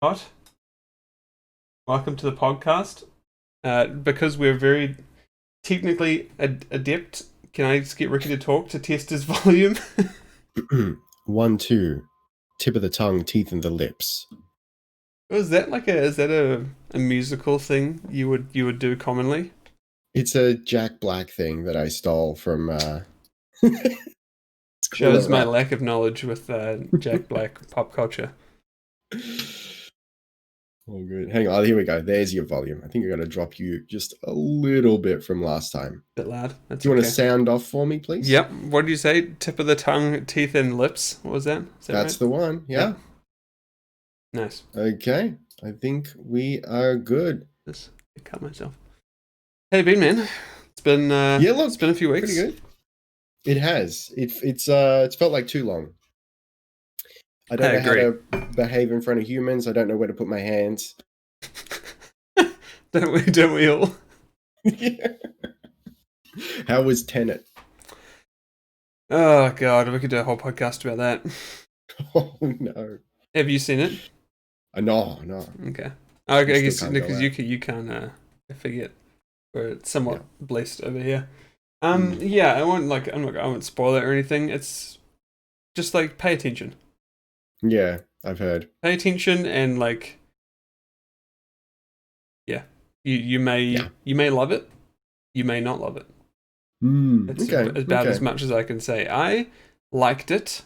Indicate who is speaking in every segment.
Speaker 1: Scott, welcome to the podcast. Because we're very technically adept, can I just get Ricky to talk to test his volume?
Speaker 2: 1, 2. Tip of the tongue, teeth in the lips.
Speaker 1: Is that a musical thing you would do commonly?
Speaker 2: It's a Jack Black thing that I stole from. School
Speaker 1: Shows
Speaker 2: of
Speaker 1: my
Speaker 2: Rock.
Speaker 1: lack of knowledge with Jack Black pop culture.
Speaker 2: Oh, good. Hang on. Here we go. There's your volume. I think I got to drop you just a little bit from last time.
Speaker 1: Bit loud. That's
Speaker 2: Do you want
Speaker 1: okay.
Speaker 2: to sound off for me, please?
Speaker 1: Yep. What did you say? Tip of the tongue, teeth and lips. What was that? Is that
Speaker 2: That's
Speaker 1: right?
Speaker 2: the one. Yeah.
Speaker 1: Yep. Nice.
Speaker 2: Okay. I think we are good.
Speaker 1: Just cut myself. Hey, Ben, man. It's been
Speaker 2: Look,
Speaker 1: it's been a few weeks.
Speaker 2: pretty good. It has. It's felt like too long. I don't know how to behave in front of humans. I don't know where to put my hands.
Speaker 1: Don't we all?
Speaker 2: Yeah. How was Tenet?
Speaker 1: Oh god, we could do a whole podcast about that.
Speaker 2: Oh no.
Speaker 1: Have you seen it?
Speaker 2: No.
Speaker 1: Okay. I guess
Speaker 2: still can't
Speaker 1: because
Speaker 2: go
Speaker 1: you can't forget. We're somewhat blessed over here.
Speaker 2: Mm.
Speaker 1: Yeah, I won't spoil it or anything. It's just like pay attention.
Speaker 2: Yeah, I've heard.
Speaker 1: Pay attention and like yeah. You may love it. You may not love it. It's
Speaker 2: Okay.
Speaker 1: about as much as I can say. I liked it.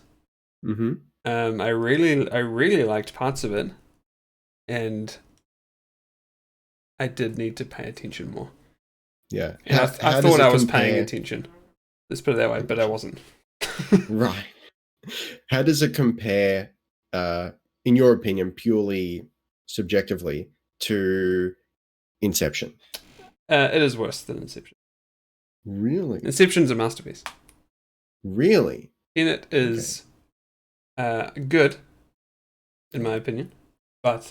Speaker 2: Mm-hmm.
Speaker 1: I really liked parts of it, and I did need to pay attention more.
Speaker 2: Yeah.
Speaker 1: And I thought I was paying attention. Let's put it that way, but I wasn't.
Speaker 2: Right. How does it compare, in your opinion, purely subjectively, to Inception?
Speaker 1: It is worse than Inception.
Speaker 2: Really?
Speaker 1: Inception's a masterpiece.
Speaker 2: Really?
Speaker 1: Tenet is good, in my opinion, but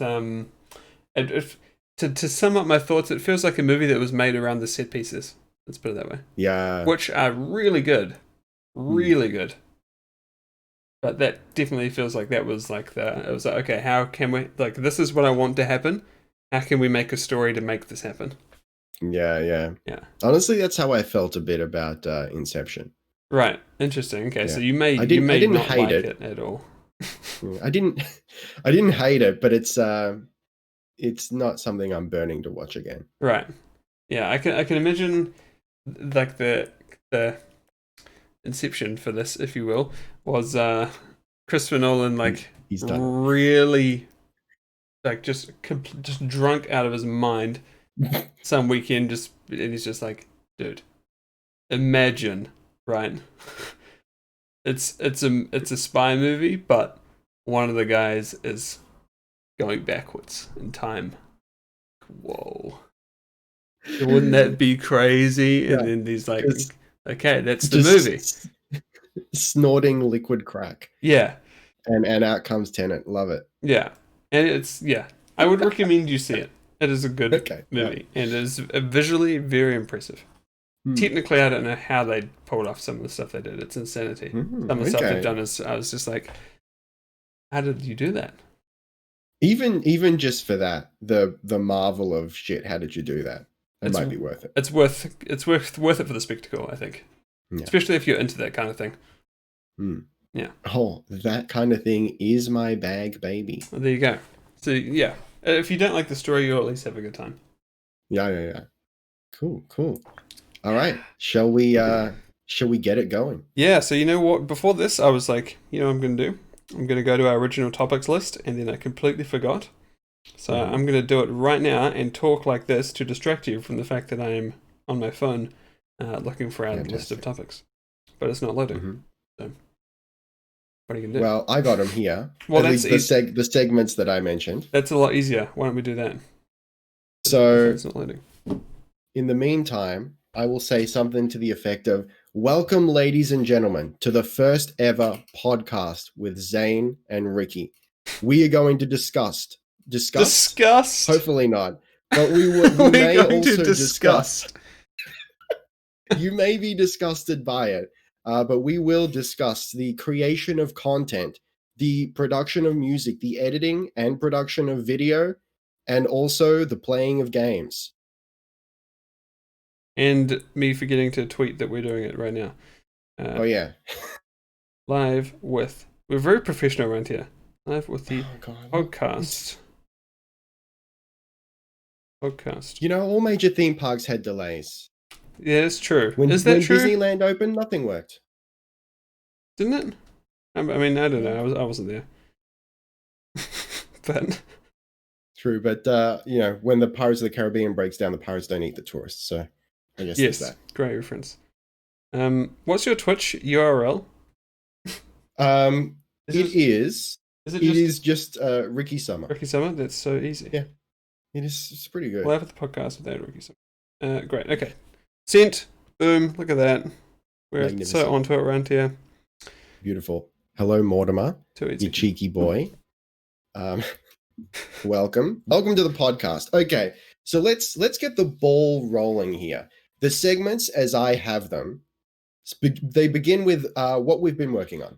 Speaker 1: to sum up my thoughts, it feels like a movie that was made around the set pieces. Let's put it that way.
Speaker 2: Yeah.
Speaker 1: Which are really good, really good. But that definitely feels like that was like it was like, okay, how can we, like, this is what I want to happen. How can we make a story to make this happen?
Speaker 2: Yeah. Honestly, that's how I felt a bit about Inception.
Speaker 1: Right. Interesting. Okay,
Speaker 2: Yeah.
Speaker 1: so you may
Speaker 2: didn't
Speaker 1: not
Speaker 2: hate
Speaker 1: like
Speaker 2: it.
Speaker 1: it at all.
Speaker 2: I didn't hate it, but it's not something I'm burning to watch again.
Speaker 1: Right. Yeah, I can imagine like the inception for this, if you will, was Christopher Nolan like
Speaker 2: He's done.
Speaker 1: really like just drunk out of his mind some weekend, and he's just like, dude, imagine, right? It's a spy movie, but one of the guys is going backwards in time. Whoa. Wouldn't that be crazy?
Speaker 2: Yeah,
Speaker 1: and then he's like, okay, that's the
Speaker 2: just
Speaker 1: movie.
Speaker 2: Snorting liquid crack.
Speaker 1: Yeah.
Speaker 2: And out comes Tenet. Love it.
Speaker 1: Yeah. And I would recommend you see it. It is a good movie.
Speaker 2: Yeah.
Speaker 1: And it is visually very impressive. Technically, I don't know how they pulled off some of the stuff they did. It's insanity. Some of the stuff they've done is, I was just like, how did you do that?
Speaker 2: Even just for that, the marvel of shit, how did you do that? It might be worth it.
Speaker 1: It's worth it for the spectacle, I think. Yeah. Especially if you're into that kind of thing. Yeah.
Speaker 2: Oh, that kind of thing is my bag, baby.
Speaker 1: Well, there you go. So yeah, if you don't like the story, you'll at least have a good time.
Speaker 2: Yeah. Cool. All right, shall we get it going?
Speaker 1: Yeah. So you know what? Before this, I was like, you know what I'm going to do? I'm going to go to our original topics list, and then I completely forgot. So I'm going to do it right now and talk like this to distract you from the fact that I am on my phone looking for our list of topics. But it's not loading. So what are you going to do?
Speaker 2: Well, I got them here.
Speaker 1: Well,
Speaker 2: at least the segments that I mentioned.
Speaker 1: That's a lot easier. Why don't we do that?
Speaker 2: So
Speaker 1: it's not loading.
Speaker 2: In the meantime, I will say something to the effect of, welcome, ladies and gentlemen, to the first ever podcast with Zane and Ricky. We are going to discuss. Hopefully not. But we may also discuss. You may be disgusted by it, but we will discuss the creation of content the production of music, the editing and production of video, and also the playing of games.
Speaker 1: And me forgetting to tweet that we're doing it right now.
Speaker 2: Oh yeah.
Speaker 1: Live with... We're very professional around here. Live with the
Speaker 2: God,
Speaker 1: POGCAST. POGCAST.
Speaker 2: You know, all major theme parks had delays.
Speaker 1: Yeah, it's true.
Speaker 2: When
Speaker 1: Is that true?
Speaker 2: Disneyland opened, nothing worked.
Speaker 1: Didn't it? I mean, I don't know. I wasn't there. But...
Speaker 2: True, but you know, when the Pirates of the Caribbean breaks down, the pirates don't eat the tourists. So I guess
Speaker 1: yes,
Speaker 2: there's
Speaker 1: great reference. What's your Twitch URL?
Speaker 2: It is just Ricky Summer.
Speaker 1: Ricky Summer? That's so easy.
Speaker 2: Yeah. It's pretty good.
Speaker 1: Live at the podcast without Ricky Summer. Great, okay. Sent. Boom, look at that. We're so onto it around here.
Speaker 2: Beautiful. Hello, Mortimer.
Speaker 1: Too easy.
Speaker 2: You cheeky boy. Welcome to the podcast. Okay, so let's get the ball rolling here. The segments, as I have them, they begin with what we've been working on.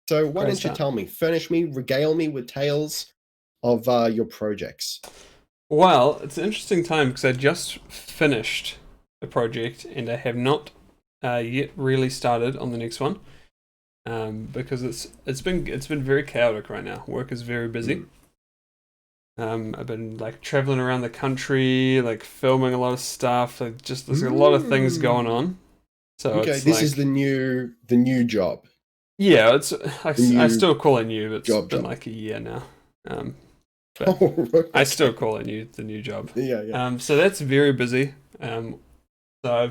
Speaker 2: So why don't you tell me, regale me with tales of your projects.
Speaker 1: Well, it's an interesting time because I just finished a project and I have not yet really started on the next one because it's been very chaotic right now. Work is very busy. I've been like traveling around the country, like filming a lot of stuff. Like just there's a lot of things going on. So
Speaker 2: okay, this is the new job.
Speaker 1: Yeah, I still call it new. It's been like a year now. But I still call it new, the new job.
Speaker 2: Yeah.
Speaker 1: So that's very busy. So I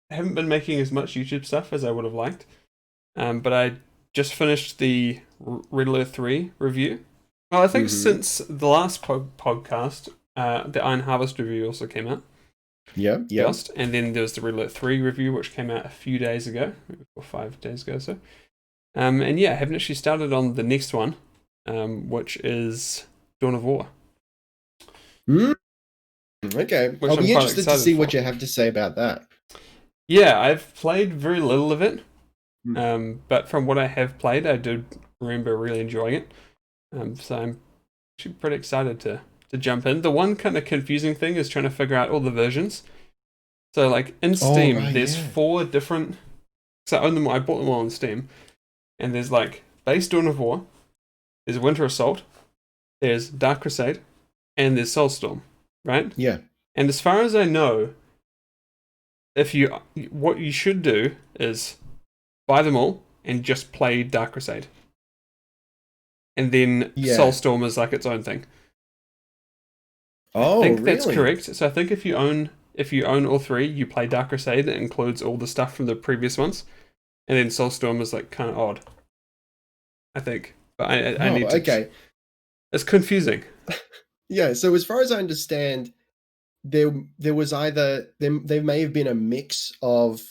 Speaker 1: haven't been making as much YouTube stuff as I would have liked. But I just finished the Red Alert 3 review. Well, I think since the last podcast, the Iron Harvest review also came out.
Speaker 2: Yeah.
Speaker 1: And then there was the Red Alert 3 review, which came out a few days ago, or 5 days ago or so. And yeah, I haven't actually started on the next one, which is Dawn of War.
Speaker 2: Okay. I'll be interested to see what you have to say about that.
Speaker 1: Yeah, I've played very little of it. But from what I have played, I did remember really enjoying it. So I'm actually pretty excited to jump in. The one kind of confusing thing is trying to figure out all the versions. So like in Steam, there's 4 different... So I own them all, I bought them all on Steam. And there's like base Dawn of War, there's Winter Assault, there's Dark Crusade, and there's Soulstorm, right?
Speaker 2: Yeah.
Speaker 1: And as far as I know, what you should do is buy them all and just play Dark Crusade. And then Soulstorm is like its own thing.
Speaker 2: Oh,
Speaker 1: I think that's correct. So I think if you own all 3, you play Dark Crusade that includes all the stuff from the previous ones. And then Soulstorm is like kind of odd, I think. But I need to...
Speaker 2: Okay.
Speaker 1: It's confusing.
Speaker 2: Yeah, so as far as I understand, there was either... There may have been a mix of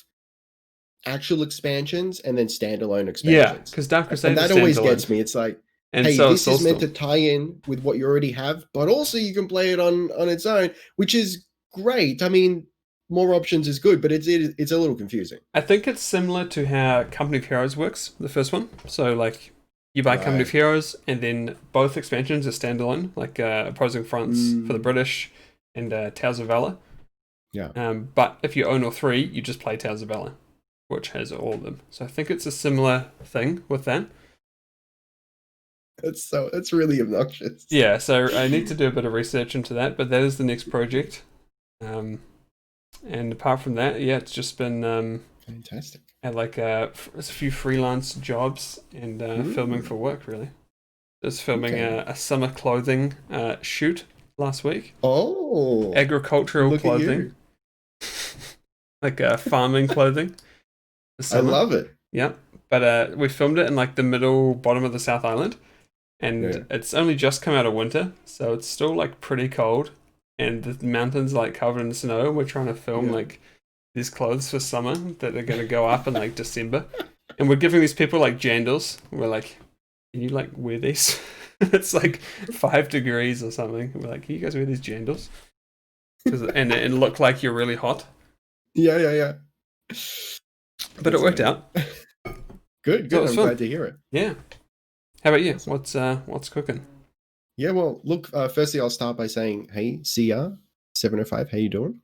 Speaker 2: actual expansions and then standalone expansions.
Speaker 1: Yeah, because Dark Crusade
Speaker 2: and that always gets me. It's like,
Speaker 1: and
Speaker 2: hey,
Speaker 1: so
Speaker 2: this is meant to tie in with what you already have, but also you can play it on its own, which is great. I mean... More options is good, but it's a little confusing.
Speaker 1: I think it's similar to how Company of Heroes works, the first one. So, like, you buy Company of Heroes, and then both expansions are standalone, like Opposing Fronts for the British and Tales of Valor.
Speaker 2: Yeah.
Speaker 1: But if you own all 3, you just play Tales of Valor, which has all of them. So I think it's a similar thing with that.
Speaker 2: It's really obnoxious.
Speaker 1: Yeah, so I need to do a bit of research into that, but that is the next project. And apart from that, yeah, it's just been
Speaker 2: fantastic.
Speaker 1: Had like a few freelance jobs and filming for work. Really, just filming a summer clothing shoot last week.
Speaker 2: Oh,
Speaker 1: agricultural clothing, like farming clothing.
Speaker 2: I love it.
Speaker 1: Yeah, but we filmed it in like the bottom of the South Island, and it's only just come out of winter, so it's still like pretty cold. And the mountains like covered in snow. We're trying to film like these clothes for summer that are going to go up in like December. And we're giving these people like jandals. We're like, can you like wear these? It's like 5 degrees or something. We're like, can you guys wear these jandals? And look like you're really hot.
Speaker 2: Yeah.
Speaker 1: But it worked out.
Speaker 2: Good. I'm glad to hear it.
Speaker 1: Yeah. How about you? What's cooking?
Speaker 2: Yeah, well, look, firstly, I'll start by saying, hey, CR705, how you doing?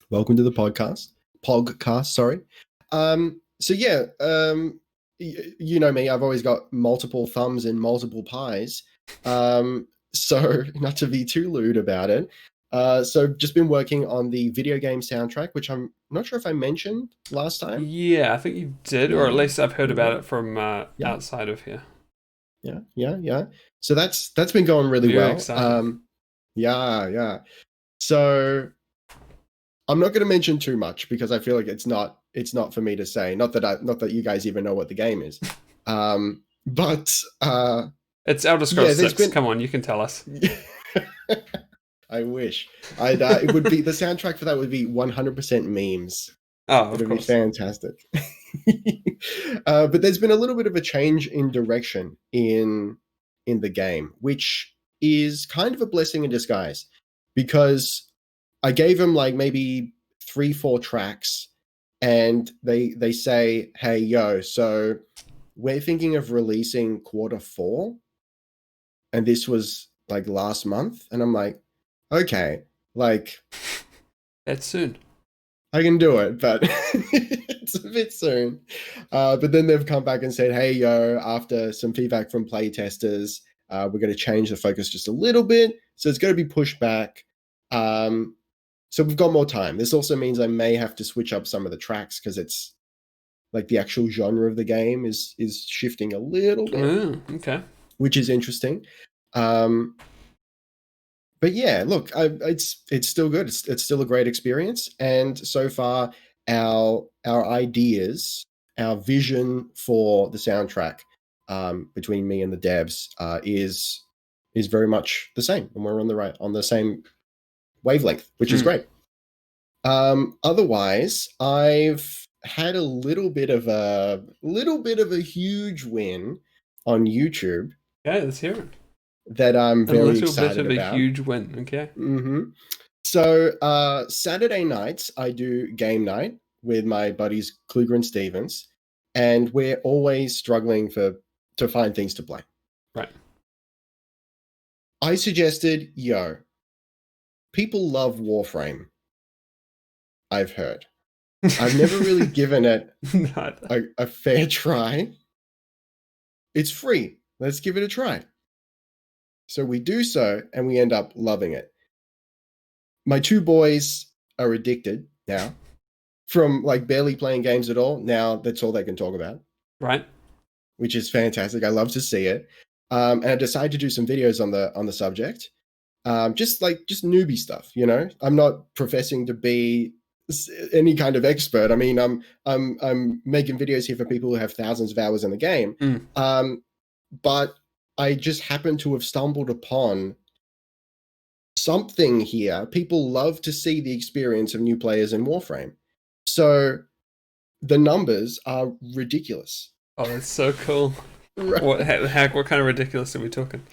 Speaker 2: Welcome to the podcast. POGCAST, sorry. So yeah, you know me, I've always got multiple thumbs and multiple pies. So not to be too lewd about it. So just been working on the video game soundtrack, which I'm not sure if I mentioned last time.
Speaker 1: Yeah, I think you did, or
Speaker 2: Yeah,
Speaker 1: at least I've heard about
Speaker 2: yeah,
Speaker 1: it from
Speaker 2: yeah,
Speaker 1: outside of here.
Speaker 2: yeah. So that's been going really
Speaker 1: Very
Speaker 2: well.
Speaker 1: exciting.
Speaker 2: Yeah. So I'm not going to mention too much because I feel like it's not for me to say. Not that you guys even know what the game is. But
Speaker 1: It's Elder
Speaker 2: yeah,
Speaker 1: Scrolls
Speaker 2: there's
Speaker 1: 6.
Speaker 2: been.
Speaker 1: Come on, you can tell us.
Speaker 2: I wish. It would be the soundtrack for that would be 100% memes.
Speaker 1: Oh, of
Speaker 2: It'd be
Speaker 1: course.
Speaker 2: fantastic. But there's been a little bit of a change in direction in the game, which is kind of a blessing in disguise because I gave them like maybe 3-4 tracks, and they say, "Hey, yo, so we're thinking of releasing quarter 4," and this was like last month, and I'm like, "Okay, like
Speaker 1: That's soon.
Speaker 2: I can do it, but it's a bit soon." But then they've come back and said, "Hey, yo, after some feedback from play testers, we're going to change the focus just a little bit, so it's going to be pushed back." So we've got more time. This also means I may have to switch up some of the tracks because it's like the actual genre of the game is shifting a little bit,
Speaker 1: Oh, okay.
Speaker 2: which is interesting. But yeah, look, it's still good. It's still a great experience, and so far our ideas, our vision for the soundtrack between me and the devs is very much the same, and we're on the same wavelength, which is
Speaker 1: Hmm.
Speaker 2: great. Otherwise, I've had a little bit of a huge win on YouTube
Speaker 1: Yeah, let's hear it.
Speaker 2: that I'm
Speaker 1: A
Speaker 2: very
Speaker 1: little bit
Speaker 2: excited
Speaker 1: of a
Speaker 2: about.
Speaker 1: huge win. Okay.
Speaker 2: So Saturday nights I do game night with my buddies Kluger and Stevens, and we're always struggling to find things to play.
Speaker 1: Right.
Speaker 2: I suggested, yo, people love Warframe. I've heard. I've never really given it a fair try. It's free. Let's give it a try. So we do so, and we end up loving it. My two boys are addicted now. From like barely playing games at all, now that's all they can talk about,
Speaker 1: Right.
Speaker 2: which is fantastic. I love to see it. And I decided to do some videos on the subject, just newbie stuff. You know, I'm not professing to be any kind of expert. I mean, I'm making videos here for people who have thousands of hours in the game.
Speaker 1: Mm.
Speaker 2: But I just happen to have stumbled upon something here. People love to see the experience of new players in Warframe. So the numbers are ridiculous.
Speaker 1: Oh, that's so cool.
Speaker 2: Right.
Speaker 1: What kind of ridiculous are we talking?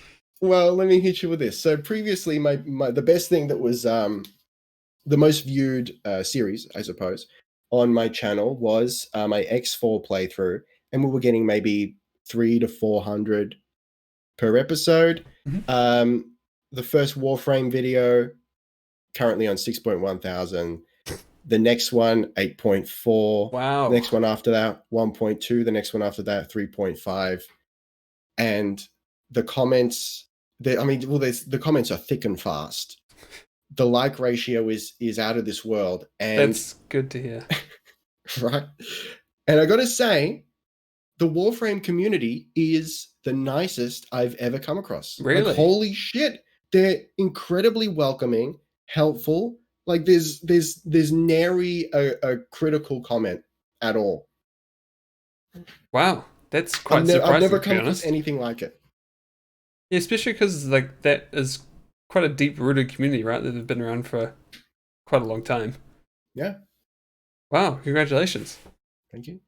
Speaker 2: Well, let me hit you with this. So previously, the best thing that was the most viewed series, I suppose, on my channel was my X4 playthrough, and we were getting maybe 300 to 400 per episode.
Speaker 1: Mm-hmm.
Speaker 2: The first Warframe video currently on 6.1 thousand. The next one, 8.4.
Speaker 1: Wow.
Speaker 2: The next one after that, 1.2. The next one after that, 3.5. And the comments, the comments are thick and fast. The like ratio is out of this world. And
Speaker 1: That's good to hear.
Speaker 2: right. And I got to say, the Warframe community is the nicest I've ever come across.
Speaker 1: Really?
Speaker 2: Like, holy shit. They're incredibly welcoming, helpful. Like there's nary a critical comment at all.
Speaker 1: Wow, that's quite
Speaker 2: I've never
Speaker 1: surprising, to be
Speaker 2: come across
Speaker 1: honest.
Speaker 2: anything like it.
Speaker 1: Yeah, especially because like that is quite a deep-rooted community, right? That have been around for quite a long time.
Speaker 2: Yeah.
Speaker 1: Wow, congratulations!
Speaker 2: Thank you.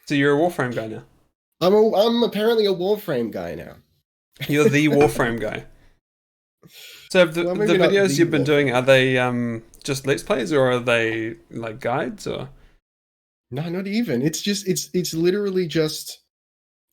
Speaker 1: So you're a Warframe guy now.
Speaker 2: I'm apparently a Warframe guy now.
Speaker 1: You're the Warframe guy. So have the
Speaker 2: Well,
Speaker 1: the
Speaker 2: maybe not
Speaker 1: videos
Speaker 2: the
Speaker 1: you've been doing,
Speaker 2: Warframe.
Speaker 1: are they just let's plays or are they like guides or?
Speaker 2: No, not even. It's literally just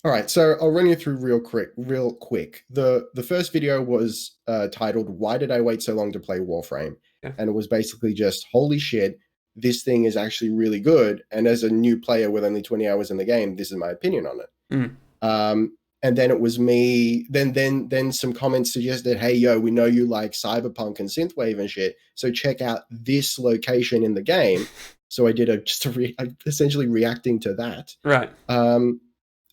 Speaker 2: All right, so I'll run you through real quick. The first video was titled "Why Did I Wait So Long to Play Warframe?"
Speaker 1: Yeah.
Speaker 2: And it was basically just, holy shit, this thing is actually really good. And as a new player with only 20 hours in the game, this is my opinion on it.
Speaker 1: Mm.
Speaker 2: And then it was me. Then some comments suggested, "Hey, yo, we know you like cyberpunk and synthwave and shit, so check out this location in the game." So I did essentially reacting to that.
Speaker 1: Right.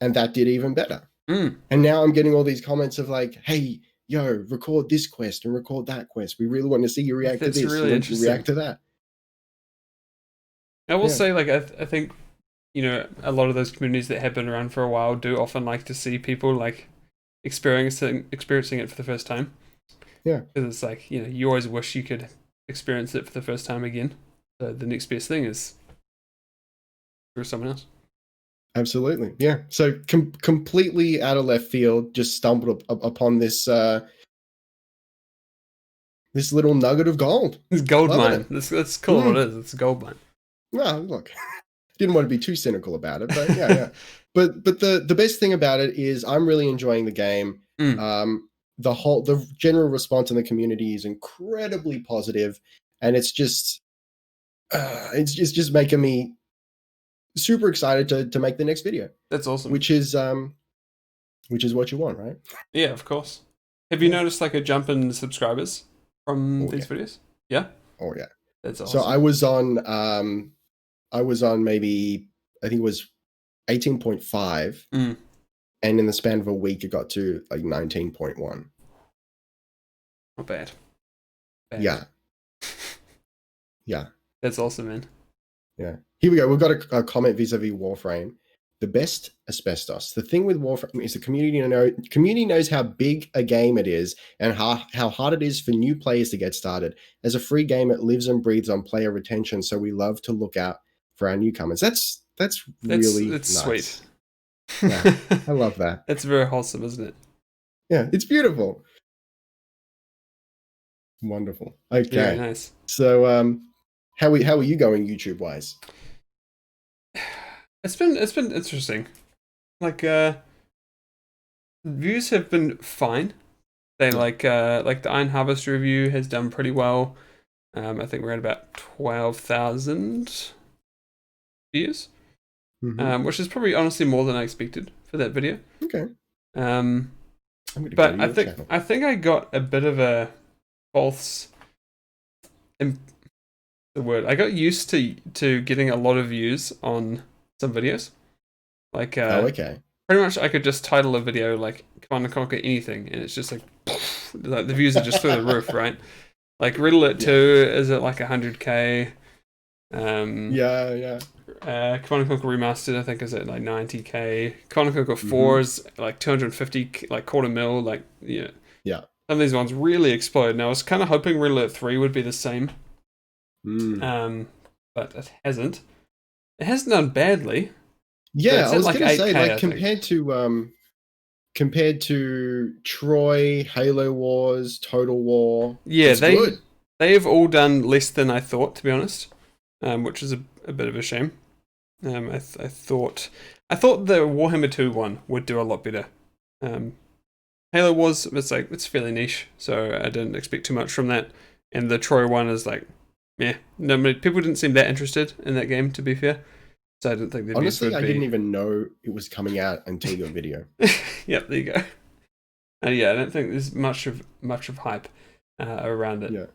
Speaker 2: And that did even better.
Speaker 1: Mm.
Speaker 2: And now I'm getting all these comments of like, "Hey, yo, record this quest and record that quest. We really want to see you react
Speaker 1: That's
Speaker 2: to this.
Speaker 1: really
Speaker 2: We want you to react
Speaker 1: interesting.
Speaker 2: to that."
Speaker 1: I will
Speaker 2: Yeah.
Speaker 1: say, like, I think, you know, a lot of those communities that have been around for a while do often like to see people like experiencing it for the first time.
Speaker 2: Yeah.
Speaker 1: Because it's like, you know, you always wish you could experience it for the first time again. So the next best thing is through someone else.
Speaker 2: Absolutely. Yeah. So completely out of left field, just stumbled upon this this little nugget of gold.
Speaker 1: It's gold
Speaker 2: Loving
Speaker 1: mine. That's cool. What it is. It's a gold mine.
Speaker 2: Well, look, didn't want to be too cynical about it, but yeah. But the best thing about it is I'm really enjoying the game.
Speaker 1: Mm.
Speaker 2: The general response in the community is incredibly positive, and it's just making me super excited to make the next video.
Speaker 1: That's awesome.
Speaker 2: Which is what you want, right?
Speaker 1: Yeah, of course. Have you noticed like a jump in subscribers from these videos? Yeah.
Speaker 2: Oh yeah.
Speaker 1: That's awesome.
Speaker 2: So I was on maybe, I think it was 18.5, and in the span of a week it got to like 19.1.
Speaker 1: Not bad.
Speaker 2: Yeah. Yeah.
Speaker 1: That's awesome, man.
Speaker 2: Yeah. Here we go. We've got a comment vis-a-vis Warframe. The best asbestos. The thing with Warframe is the community knows how big a game it is and how hard it is for new players to get started. As a free game, it lives and breathes on player retention, so we love to look out for our newcomers. That's really nice.
Speaker 1: Sweet.
Speaker 2: Yeah, I love that.
Speaker 1: It's very wholesome, isn't it?
Speaker 2: Yeah, it's beautiful. Wonderful. Okay.
Speaker 1: Very nice.
Speaker 2: So how are you going YouTube wise?
Speaker 1: It's been interesting. Like views have been fine. They like the Iron Harvest review has done pretty well. I think we're at about 12,000 views, which is probably honestly more than I expected for that video.
Speaker 2: Okay.
Speaker 1: But I think I got a bit of a false. The word I got used to getting a lot of views on some videos. Like
Speaker 2: okay.
Speaker 1: Pretty much I could just title a video like Command and Conquer anything, and it's just like the views are just through the roof, right? Like Red Alert 2 is at like 100k.
Speaker 2: Yeah.
Speaker 1: Command and Conquer Remastered I think is at like 90k. Command and Conquer 4 is like 250, like quarter mil, like yeah.
Speaker 2: Yeah.
Speaker 1: Some of these ones really explode. Now I was kind of hoping Red Alert 3 would be the same. But it hasn't. It hasn't done badly.
Speaker 2: Yeah, I was
Speaker 1: like
Speaker 2: going to say,
Speaker 1: 8K,
Speaker 2: like compared to Troy, Halo Wars, Total War.
Speaker 1: Yeah, they've all done less than I thought, to be honest, which is a bit of a shame. I thought the Warhammer 2 one would do a lot better. Halo Wars, it's fairly niche, so I didn't expect too much from that. And the Troy one is like, yeah, people didn't seem that interested in that game, to be fair. So I didn't think
Speaker 2: honestly, I didn't even know it was coming out until your video.
Speaker 1: Yep, there you go. And yeah, I don't think there's much of hype around it.
Speaker 2: Yeah.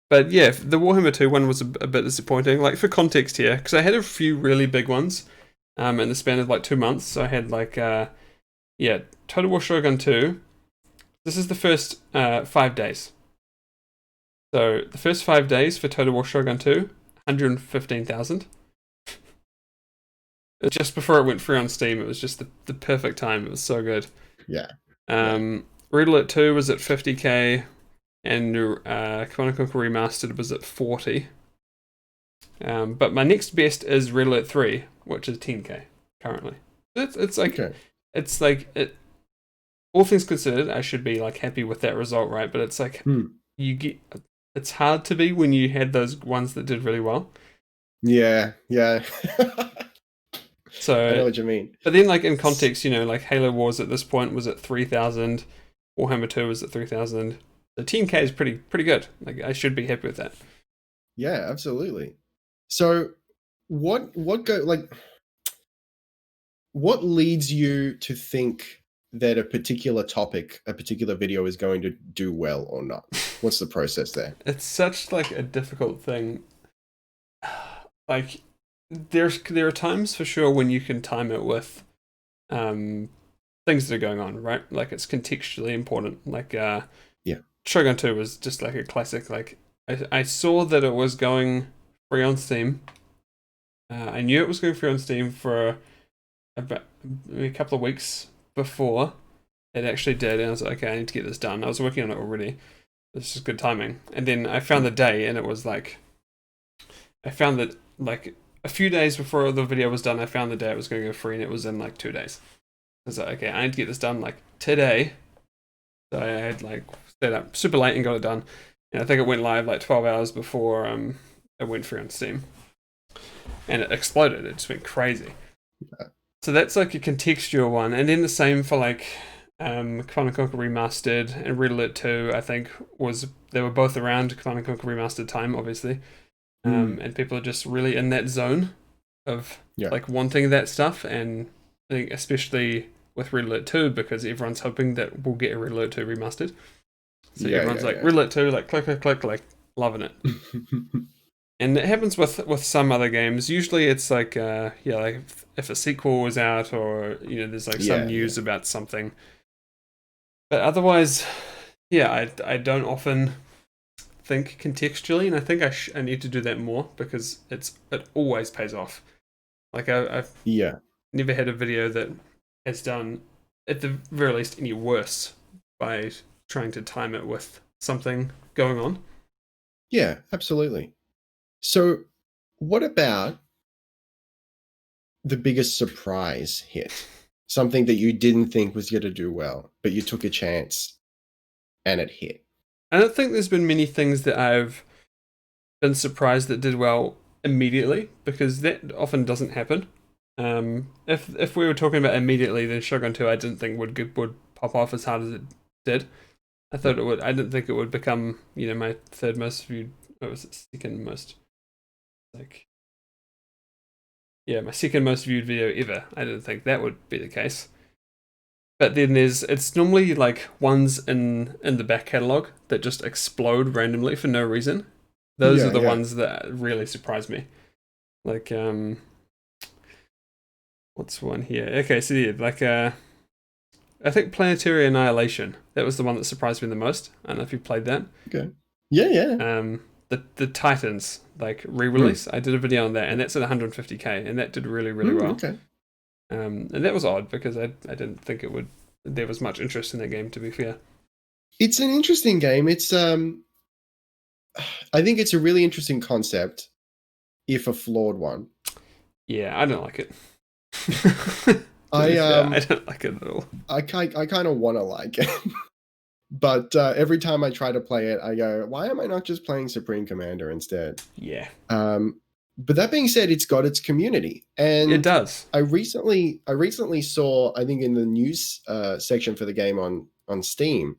Speaker 1: But yeah, the Warhammer 2 one was a bit disappointing. Like for context here, because I had a few really big ones in the span of like 2 months. So I had like Total War Shogun 2. This is the first 5 days. So the first 5 days for Total War Shogun 2, 115,000. Just before it went free on Steam, it was just the perfect time. It was so good.
Speaker 2: Yeah.
Speaker 1: Red Alert 2 was at 50k, and Command & Conquer Remastered was at 40. But my next best is Red Alert 3, which is 10k currently. It's like
Speaker 2: okay.
Speaker 1: It's like it. All things considered, I should be like happy with that result, right? But it's like you get. It's hard to be when you had those ones that did really well.
Speaker 2: Yeah. I know
Speaker 1: So,
Speaker 2: what you mean.
Speaker 1: but then like in context, like Halo Wars at this point was at 3,000, Warhammer 2 was at 3,000. The 10K is pretty good. Like I should be happy with that.
Speaker 2: Yeah, absolutely. So what leads you to think that a particular topic, a particular video is going to do well or not? What's the process there?
Speaker 1: It's such like a difficult thing. Like there are times for sure when you can time it with things that are going on, right? Like it's contextually important. Like
Speaker 2: Yeah.
Speaker 1: Shogun 2 was just like a classic. Like I saw that it was going free on Steam. I knew it was going free on Steam for about a couple of weeks before it actually did, and I was like, okay, I need to get this done. I was working on it already. This is good timing. And then I found the day, and it was like, I found that like a few days before the video was done, I found the day it was going to go free, and it was in like 2 days. I was like, okay, I need to get this done like today. So I had like stayed up super late and got it done. And I think it went live like 12 hours before it went free on Steam. And it exploded. It just went crazy. So that's like a contextual one. And then the same for like Command & Conquer Remastered and Red Alert 2, I think they were both around Command & Conquer Remastered time, obviously. And people are just really in that zone of like wanting that stuff. And I think especially with Red Alert 2, because everyone's hoping that we'll get a Red Alert 2 remastered. So everyone's like, Red Alert 2, like click, like loving it. And it happens with some other games. Usually it's like, like if a sequel was out or, there's like some news about something. But otherwise, I don't often think contextually, and I think I need to do that more because it always pays off. Like I've never had a video that has done, at the very least, any worse by trying to time it with something going on.
Speaker 2: Yeah, absolutely. So what about the biggest surprise hit? Something that you didn't think was going to do well, but you took a chance and it hit.
Speaker 1: I don't think there's been many things that I've been surprised that did well immediately, because that often doesn't happen. If we were talking about immediately, then Shogun 2 I didn't think would pop off as hard as it did. I thought it would. I didn't think it would become, my third most viewed. What was it? Second most. My second most viewed video ever. I didn't think that would be the case. But then it's normally like ones in the back catalogue that just explode randomly for no reason. Those are the ones that really surprise me. Like, what's one here? Okay, so I think Planetary Annihilation. That was the one that surprised me the most. I don't know if you played that.
Speaker 2: Okay. Yeah.
Speaker 1: The Titans re-release. I did a video on that, and that's at 150k, and that did really well.
Speaker 2: Okay.
Speaker 1: And that was odd because I didn't think there was much interest in that game, to be fair.
Speaker 2: It's an interesting game. It's I think it's a really interesting concept, if a flawed one.
Speaker 1: Yeah, I don't like it.
Speaker 2: I
Speaker 1: don't like it at all.
Speaker 2: I kind of want to like it. But every time I try to play it, I go, why am I not just playing Supreme Commander instead?
Speaker 1: Yeah.
Speaker 2: But that being said, it's got its community. And
Speaker 1: it does.
Speaker 2: I recently saw, I think in the news section for the game on Steam,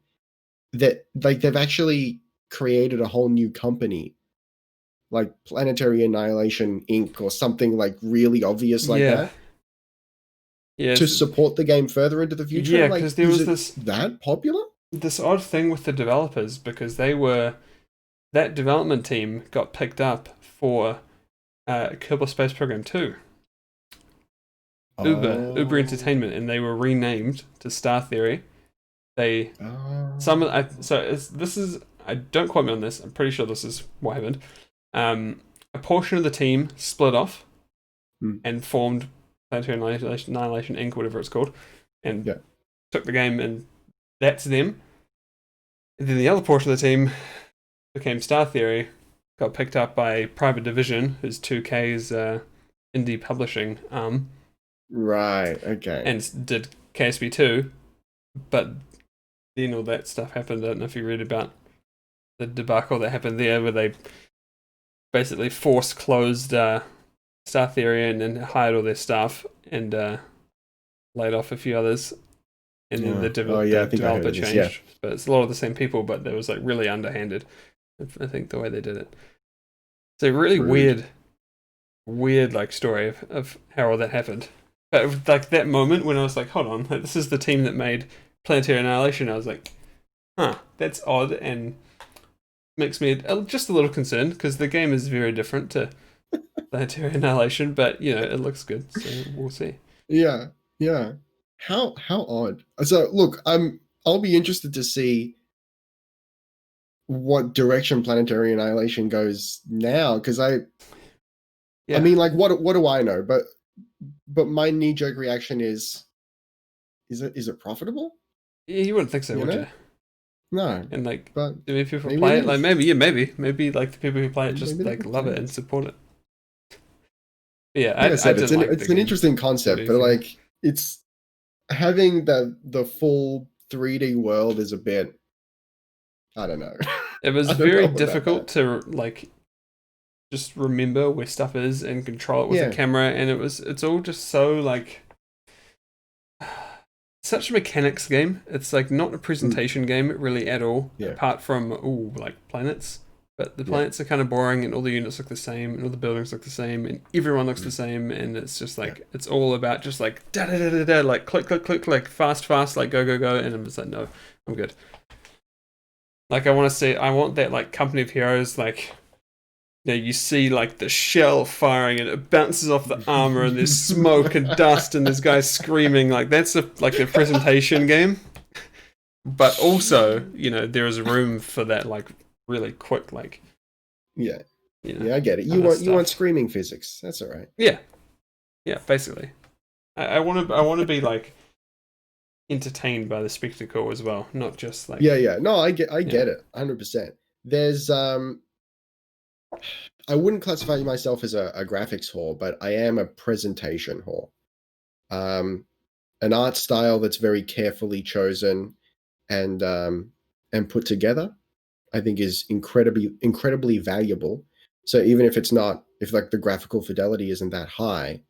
Speaker 2: that like they've actually created a whole new company, like Planetary Annihilation Inc. or something like really obvious like that.
Speaker 1: Yeah.
Speaker 2: To support the game further into the future.
Speaker 1: Yeah, because there was this
Speaker 2: that popular?
Speaker 1: This odd thing with the developers, because that development team got picked up for Kerbal Space Program 2. Uber Entertainment, and they were renamed to Star Theory. I don't quote me on this. I'm pretty sure this is what happened. A portion of the team split off and formed Planetary Annihilation Inc., whatever it's called, and took the game, and that's them. And then the other portion of the team became Star Theory, got picked up by Private Division, who's 2K's indie publishing arm.
Speaker 2: Right, okay.
Speaker 1: And did KSP 2, but then all that stuff happened. I don't know if you read about the debacle that happened there, where they basically force closed Star Theory and hired all their staff, and laid off a few others, and then the
Speaker 2: I think I heard
Speaker 1: developer
Speaker 2: of this. Yeah,
Speaker 1: changed. But it's a lot of the same people, but it was like really underhanded. I think the way they did it. It's a really
Speaker 2: rude.
Speaker 1: weird like story of how all that happened. But like that moment when I was like, hold on, like, this is the team that made Planetary Annihilation. I was like, huh, that's odd, and makes me just a little concerned because the game is very different to Planetary Annihilation. But you know, it looks good, so we'll see.
Speaker 2: Yeah, yeah. How odd. So look, I'll be interested to see what direction Planetary Annihilation goes now, because I
Speaker 1: Yeah,
Speaker 2: mean, like, what do I know? But my knee jerk reaction is it profitable?
Speaker 1: you wouldn't think so,
Speaker 2: You
Speaker 1: would
Speaker 2: know,
Speaker 1: you?
Speaker 2: no,
Speaker 1: And like,
Speaker 2: but
Speaker 1: do many people
Speaker 2: maybe it
Speaker 1: play it? Like
Speaker 2: is.
Speaker 1: maybe like the people who play it just
Speaker 2: Maybe they
Speaker 1: like
Speaker 2: could
Speaker 1: love
Speaker 2: play
Speaker 1: it and
Speaker 2: it.
Speaker 1: support it. But yeah,
Speaker 2: Like I
Speaker 1: I
Speaker 2: said,
Speaker 1: didn't like the
Speaker 2: it's an
Speaker 1: game.
Speaker 2: interesting
Speaker 1: What do
Speaker 2: concept,
Speaker 1: you
Speaker 2: but
Speaker 1: think?
Speaker 2: like it's having the full 3D world is a bit. I don't know.
Speaker 1: It was
Speaker 2: I don't
Speaker 1: very
Speaker 2: know about
Speaker 1: difficult
Speaker 2: that.
Speaker 1: to like just remember where stuff is and control it with a
Speaker 2: Yeah.
Speaker 1: camera, and it's all just so like such a mechanics game. It's like not a
Speaker 2: Mm,
Speaker 1: presentation game really at all,
Speaker 2: yeah.
Speaker 1: apart from like planets. But the
Speaker 2: Yeah.
Speaker 1: planets are kind of boring, and all the units look the same, and all the buildings look the same, and everyone looks the
Speaker 2: Mm,
Speaker 1: same, and it's just
Speaker 2: yeah.
Speaker 1: like it's all about just like da da da da da, like click click click, like fast fast, like go go go, and I'm just like no, I'm good. Like I want that like company of heroes, like you see like the shell firing and it bounces off the armor and there's smoke and dust and there's guys screaming, like that's like a presentation game. But also, you know, there is room for that like really quick, like,
Speaker 2: Yeah.
Speaker 1: you know,
Speaker 2: Yeah, I get it.
Speaker 1: kind
Speaker 2: You
Speaker 1: of
Speaker 2: want
Speaker 1: stuff.
Speaker 2: screaming physics. That's all right.
Speaker 1: Yeah, yeah, basically. I want to be like entertained by the spectacle as well, not just
Speaker 2: Yeah,
Speaker 1: like
Speaker 2: yeah. No, I
Speaker 1: yeah.
Speaker 2: get it. 100%. There's I wouldn't classify myself as a graphics whore, but I am a presentation whore. Um an art style that's very carefully chosen and put together, I think is incredibly valuable. So even if it's not, if like the graphical fidelity isn't that high,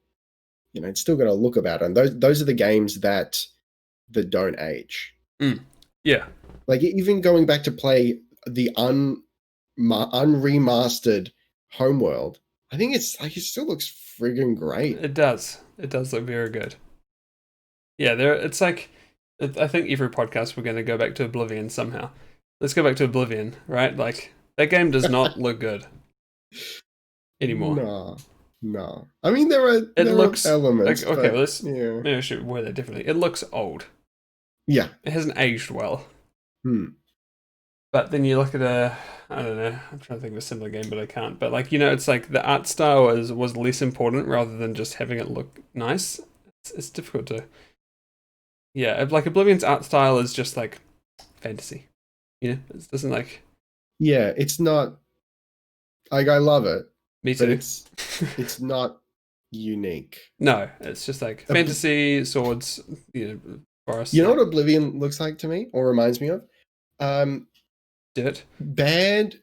Speaker 2: you know, it's still got a look about it. And those are the games that don't age.
Speaker 1: Mm, yeah,
Speaker 2: Like even going back to play the unremastered Homeworld, I think it's like it still looks friggin' great.
Speaker 1: it does. It does look very good. Yeah, there. It's like I think every podcast we're going to go back to Oblivion somehow. Let's go back to Oblivion, right? Like that game does not look good anymore.
Speaker 2: No, no. I mean, there are
Speaker 1: It looks like
Speaker 2: elements,
Speaker 1: okay.
Speaker 2: but
Speaker 1: Let's
Speaker 2: yeah,
Speaker 1: maybe I should word that differently. It looks old.
Speaker 2: yeah.
Speaker 1: It hasn't aged well.
Speaker 2: Hmm.
Speaker 1: But then you look at I don't know. I'm trying to think of a similar game, but I can't. But like you know, it's like the art style was less important rather than just having it look nice. It's difficult to yeah. Like Oblivion's art style is just like fantasy. You know, it doesn't like
Speaker 2: Yeah, it's not like I love it,
Speaker 1: me
Speaker 2: but
Speaker 1: too.
Speaker 2: it's not unique.
Speaker 1: No, it's just like
Speaker 2: Ob-
Speaker 1: fantasy, swords, you know, forests,
Speaker 2: You know
Speaker 1: like
Speaker 2: what Oblivion looks like to me, or reminds me of?
Speaker 1: dirt.
Speaker 2: Bad,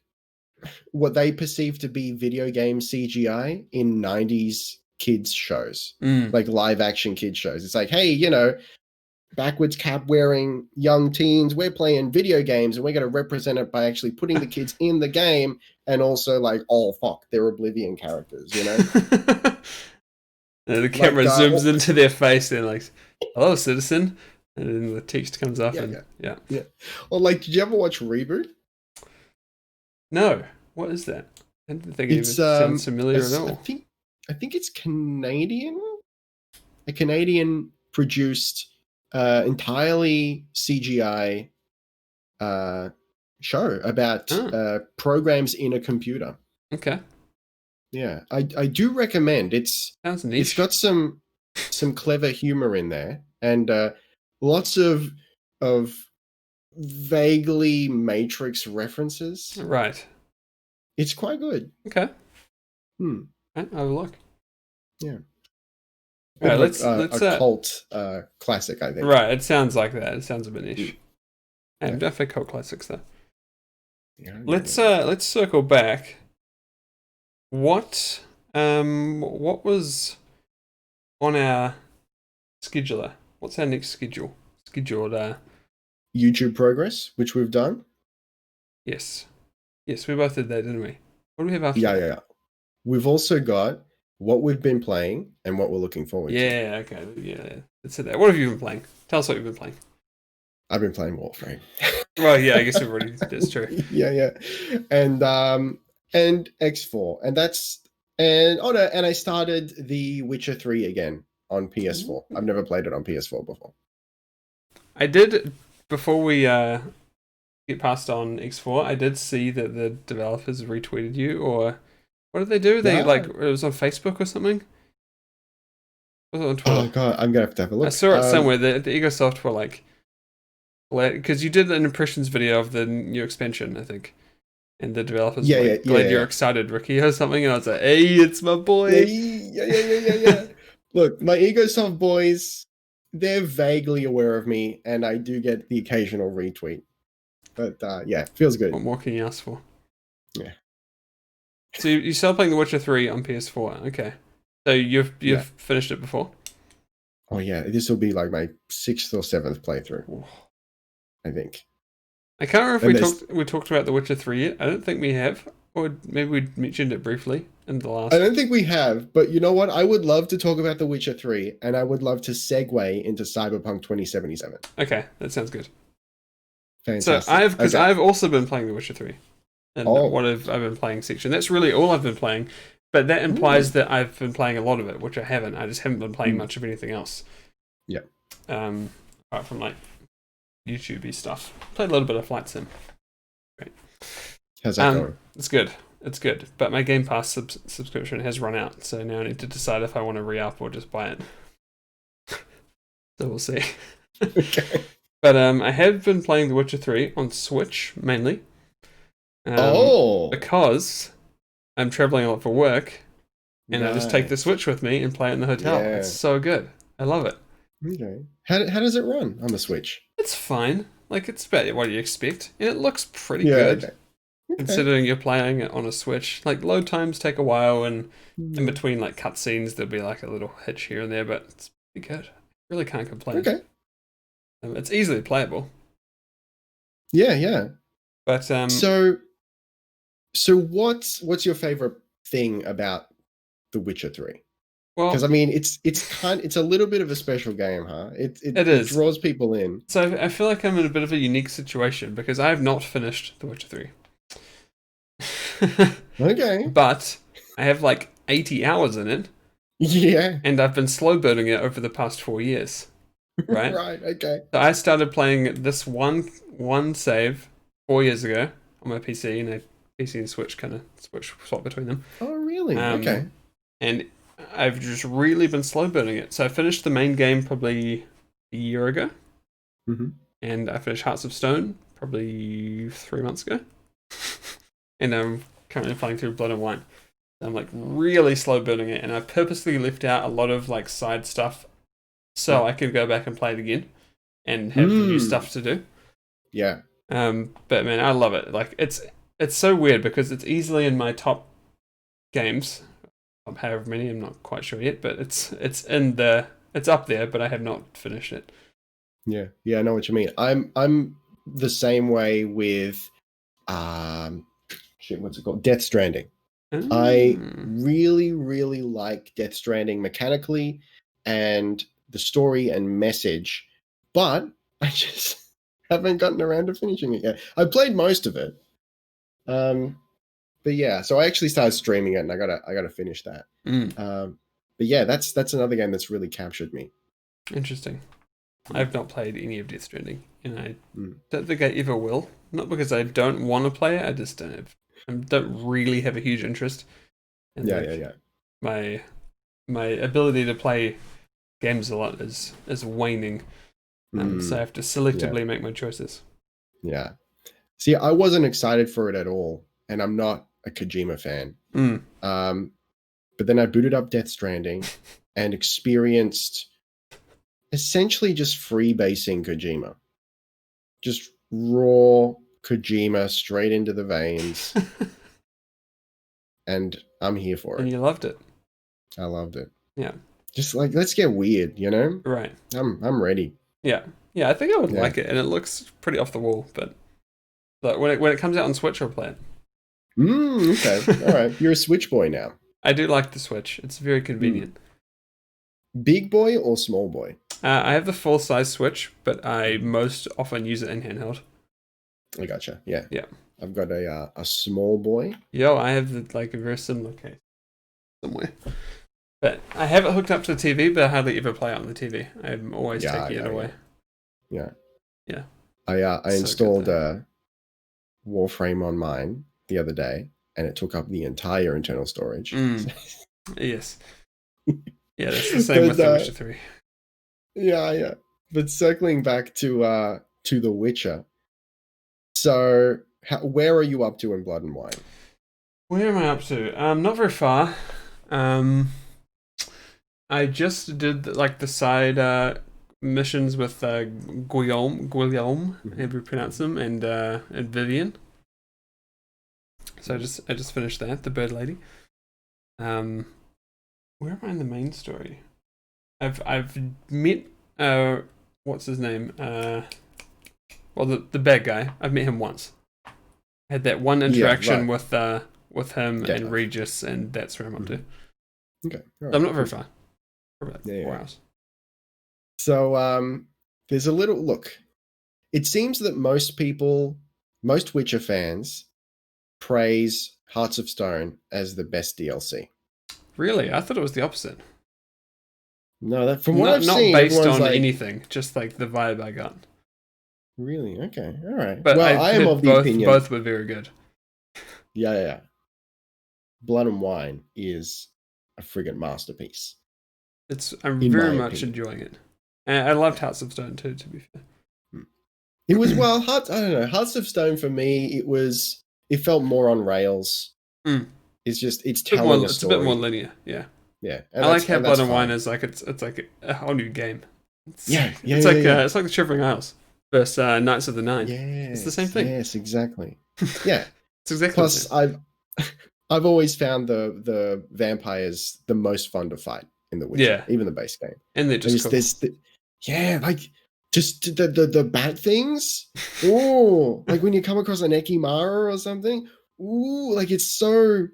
Speaker 2: what they perceive to be video game CGI in 90s kids shows,
Speaker 1: Mm.
Speaker 2: like live action kids shows. It's like, hey, you know, backwards cap wearing young teens, we're playing video games and we're going to represent it by actually putting the kids in the game, and also like, oh fuck, they're Oblivion characters, you know?
Speaker 1: And the
Speaker 2: Like
Speaker 1: camera zooms into their face and like, hello, citizen. And then the text comes up
Speaker 2: yeah,
Speaker 1: and
Speaker 2: yeah.
Speaker 1: yeah.
Speaker 2: Yeah. Or like, did you ever watch Reboot?
Speaker 1: No, what is that? I didn't think it
Speaker 2: It's
Speaker 1: even sounds familiar at
Speaker 2: I
Speaker 1: all.
Speaker 2: think it's Canadian, a Canadian produced entirely CGI uh show about
Speaker 1: Oh,
Speaker 2: programs in a computer.
Speaker 1: okay.
Speaker 2: Yeah, I do recommend.
Speaker 1: Sounds
Speaker 2: It's
Speaker 1: niche.
Speaker 2: got some clever humor in there, and lots of vaguely Matrix references.
Speaker 1: Right.
Speaker 2: It's quite good.
Speaker 1: Okay.
Speaker 2: Hmm.
Speaker 1: Right, I'll have a look.
Speaker 2: Yeah,
Speaker 1: All
Speaker 2: bit
Speaker 1: right,
Speaker 2: of
Speaker 1: let's
Speaker 2: a cult classic, I think.
Speaker 1: right, it sounds like that. It sounds a bit
Speaker 2: Hmm.
Speaker 1: niche. Hey,
Speaker 2: Yeah,
Speaker 1: definitely cult classics though.
Speaker 2: yeah, yeah, yeah.
Speaker 1: Let's circle back. What what was on our scheduler. What's our next schedule? Scheduled.
Speaker 2: YouTube progress, which we've done.
Speaker 1: Yes. Yes, we both did that, didn't we? What do we have after
Speaker 2: Yeah,
Speaker 1: that?
Speaker 2: yeah, yeah. We've also got what we've been playing and what we're looking forward to.
Speaker 1: Yeah, okay. Yeah. Let's hit that. What have you been playing? Tell us what you've been playing.
Speaker 2: I've been playing Warframe.
Speaker 1: Well, yeah, I guess we've already. That's true.
Speaker 2: Yeah. And X4. And I started The Witcher 3 again on PS4. I've never played it on PS4 before.
Speaker 1: I did, before we get passed on X4, I did see that the developers retweeted you, or what did they do? They it was on Facebook or something? Was it on Twitter?
Speaker 2: Oh god, I'm gonna have to have a look.
Speaker 1: I saw it somewhere. The Egosoft were like, because you did an impressions video of the new expansion, I think. And the developers were like, glad you're excited, Ricky, or something. And I was like, hey, it's my boy.
Speaker 2: Yeah. Look, my Egosoft boys, they're vaguely aware of me, and I do get the occasional retweet. But yeah, feels good.
Speaker 1: What more can you ask for?
Speaker 2: Yeah.
Speaker 1: So you started playing The Witcher 3 on PS4. Okay. So you've finished it before?
Speaker 2: Oh yeah, this will be like my 6th or 7th playthrough, I think.
Speaker 1: I can't remember if we talked about The Witcher 3 yet. I don't think we have. Or maybe we mentioned it briefly in the last...
Speaker 2: I don't think we have, but you know what? I would love to talk about The Witcher 3, and I would love to segue into Cyberpunk 2077.
Speaker 1: Okay, that sounds good.
Speaker 2: Fantastic.
Speaker 1: So I've also been playing The Witcher 3. And what I've been playing section. That's really all I've been playing. But that implies that I've been playing a lot of it, which I haven't. I just haven't been playing much of anything else.
Speaker 2: Yeah.
Speaker 1: Apart from like YouTube-y stuff. Played a little bit of Flight Sim. Great.
Speaker 2: How's that going?
Speaker 1: It's good. It's good. But my Game Pass subscription has run out, so now I need to decide if I want to re-up or just buy it. So we'll see.
Speaker 2: Okay.
Speaker 1: But I have been playing The Witcher 3 on Switch, mainly. Because I'm traveling a lot for work, and I just take the Switch with me and play it in the hotel. Yeah. It's so good. I love it.
Speaker 2: Okay. How does it run on the Switch?
Speaker 1: It's fine. Like, it's about what you expect. And it looks pretty good. Okay. Considering you're playing it on a Switch. Like, load times take a while, and in between, like, cutscenes, there'll be, like, a little hitch here and there, but it's pretty good. Really can't complain.
Speaker 2: Okay.
Speaker 1: It's easily playable.
Speaker 2: Yeah.
Speaker 1: But,
Speaker 2: So what's your favorite thing about The Witcher 3?
Speaker 1: Well,
Speaker 2: because I mean, it's a little bit of a special game, huh? It is. It draws people in.
Speaker 1: So I feel like I'm in a bit of a unique situation because I have not finished The Witcher 3.
Speaker 2: Okay.
Speaker 1: But I have like 80 hours in it.
Speaker 2: Yeah.
Speaker 1: And I've been slow burning it over the past 4 years. Right?
Speaker 2: Right, okay.
Speaker 1: So I started playing this one save 4 years ago on my PC, and PC and Switch kind of swap between them.
Speaker 2: Oh, really? Okay.
Speaker 1: And I've just really been slow burning it. So I finished the main game probably a year ago.
Speaker 2: Mm-hmm.
Speaker 1: And I finished Hearts of Stone probably 3 months ago. And I'm currently playing through Blood and Wine. I'm like really slow burning it, and I purposely left out a lot of like side stuff so I could go back and play it again and have the new stuff to do.
Speaker 2: Yeah.
Speaker 1: But man, I love it. Like it's so weird because it's easily in my top games. However many, I'm not quite sure yet, but it's up there, but I have not finished it.
Speaker 2: Yeah, I know what you mean. I'm the same way with what's it called? Death Stranding. I really, really like Death Stranding mechanically and the story and message, but I just haven't gotten around to finishing it yet. I played most of it. But yeah, so I actually started streaming it, and I gotta finish that. But yeah, that's another game that's really captured me.
Speaker 1: Interesting. I've not played any of Death Stranding, and I don't think I ever will. Not because I don't want to play it, I just don't really have a huge interest. And
Speaker 2: yeah.
Speaker 1: My ability to play games a lot is waning, so I have to selectively make my choices. Yeah.
Speaker 2: See, I wasn't excited for it at all, and I'm not a Kojima fan. But then I booted up Death Stranding and experienced essentially just freebasing Kojima. Just raw Kojima straight into the veins. And I'm here for it.
Speaker 1: And you loved it.
Speaker 2: I loved it.
Speaker 1: Yeah.
Speaker 2: Just like, let's get weird, you know?
Speaker 1: Right.
Speaker 2: I'm ready.
Speaker 1: Yeah. Yeah, I think I would
Speaker 2: Yeah.
Speaker 1: like it, and it looks pretty off the wall, but when it comes out on Switch, I'll play it.
Speaker 2: Okay. All right. You're a Switch boy now.
Speaker 1: I do like the Switch. It's very convenient.
Speaker 2: Big boy or small boy?
Speaker 1: I have the full size Switch, but I most often use it in handheld.
Speaker 2: I gotcha. Yeah.
Speaker 1: Yeah.
Speaker 2: I've got a small boy.
Speaker 1: Yo, I have a very similar case somewhere. But I have it hooked up to the TV, but I hardly ever play it on the TV. I'm always taking it away.
Speaker 2: Yeah.
Speaker 1: Yeah.
Speaker 2: I
Speaker 1: So
Speaker 2: installed
Speaker 1: good,
Speaker 2: Warframe on mine the other day, and it took up the entire internal storage.
Speaker 1: Yes. Yeah, that's the same with The Witcher 3.
Speaker 2: Yeah. But circling back to The Witcher. So, where are you up to in Blood and Wine?
Speaker 1: Where am I up to? Not very far. I just did like the side missions with Guillaume, however you pronounce them, and Vivian. So I just finished that, the bird lady. Where am I in the main story? I've met what's his name? Well, the bad guy. I've met him once. Had that one interaction with him and Regis, and that's where I'm up to.
Speaker 2: Okay,
Speaker 1: right. So I'm not very far. For about 4 hours.
Speaker 2: So there's a little look. It seems that most Witcher fans, praise Hearts of Stone as the best DLC.
Speaker 1: Really? I thought it was the opposite.
Speaker 2: No, from what I've seen,
Speaker 1: not based on anything, just like the vibe I got.
Speaker 2: Really? Okay. All right.
Speaker 1: But
Speaker 2: well, I am of the opinion
Speaker 1: both were very good.
Speaker 2: Yeah. Blood and Wine is a friggin' masterpiece.
Speaker 1: I'm very much enjoying it. And I loved Hearts of Stone too, to be fair.
Speaker 2: It was Hearts of Stone for me, it felt more on rails. It's telling a story.
Speaker 1: It's a bit more linear, yeah.
Speaker 2: Yeah.
Speaker 1: I like how Blood and Wine is like it's like a whole new game. It's like the Shivering Isles versus Knights of the Nine.
Speaker 2: Yeah.
Speaker 1: It's the same thing.
Speaker 2: Yes, exactly. Yeah.
Speaker 1: It's exactly
Speaker 2: Plus I've always found the vampires the most fun to fight in The Witcher, even the base game.
Speaker 1: And they're just cool.
Speaker 2: Like just the bat things. Oh, like when you come across an Ekimara or something. Ooh, like it's so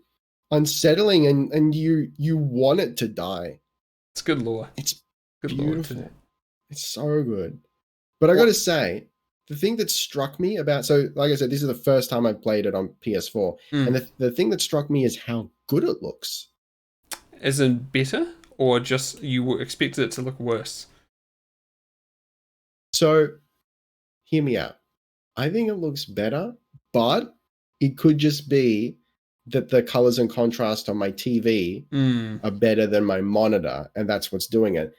Speaker 2: unsettling, and you want it to die.
Speaker 1: It's good lore.
Speaker 2: It's good beautiful. Lore too. It's so good. But I got to say, the thing that struck me about, so like I said, this is the first time I've played it on PS4, and the thing that struck me is how good it looks.
Speaker 1: As in better, or just you expected it to look worse?
Speaker 2: So, hear me out. I think it looks better, but it could just be that the colors and contrast on my TV are better than my monitor, and that's what's doing it.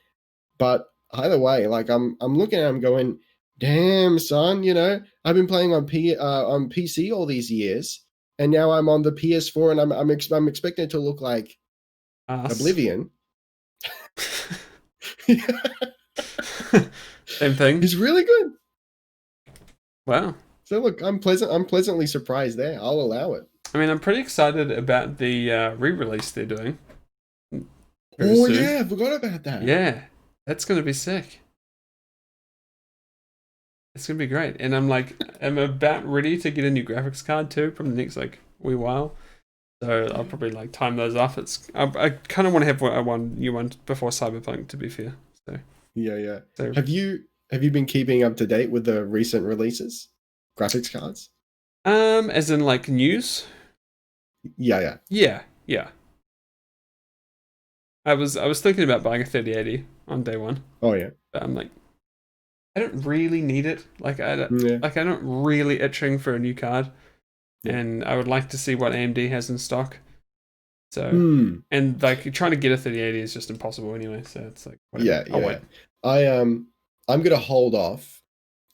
Speaker 2: But either way, like I'm looking at it, I'm going, damn, son, I've been playing on PC all these years, and now I'm on the PS4, and I'm expecting it to look like Oblivion.
Speaker 1: Same thing.
Speaker 2: It's really good.
Speaker 1: Wow.
Speaker 2: So look, I'm pleasantly surprised there. I'll allow it.
Speaker 1: I mean, I'm pretty excited about the re-release they're doing.
Speaker 2: Soon. Yeah, I forgot about that.
Speaker 1: Yeah, that's going to be sick. It's going to be great. And I'm about ready to get a new graphics card too from the next wee while. So I'll probably time those off. I kind of want to have one new one before Cyberpunk, to be fair. So
Speaker 2: yeah. So, have you been keeping up to date with the recent releases, graphics cards?
Speaker 1: As in news?
Speaker 2: Yeah.
Speaker 1: I was thinking about buying a 3080 on day one.
Speaker 2: Oh yeah.
Speaker 1: But I'm I don't really need it. I don't really itching for a new card. Yeah. And I would like to see what AMD has in stock. So and trying to get a 3080 is just impossible anyway. So it's whatever. I'll wait.
Speaker 2: I'm gonna hold off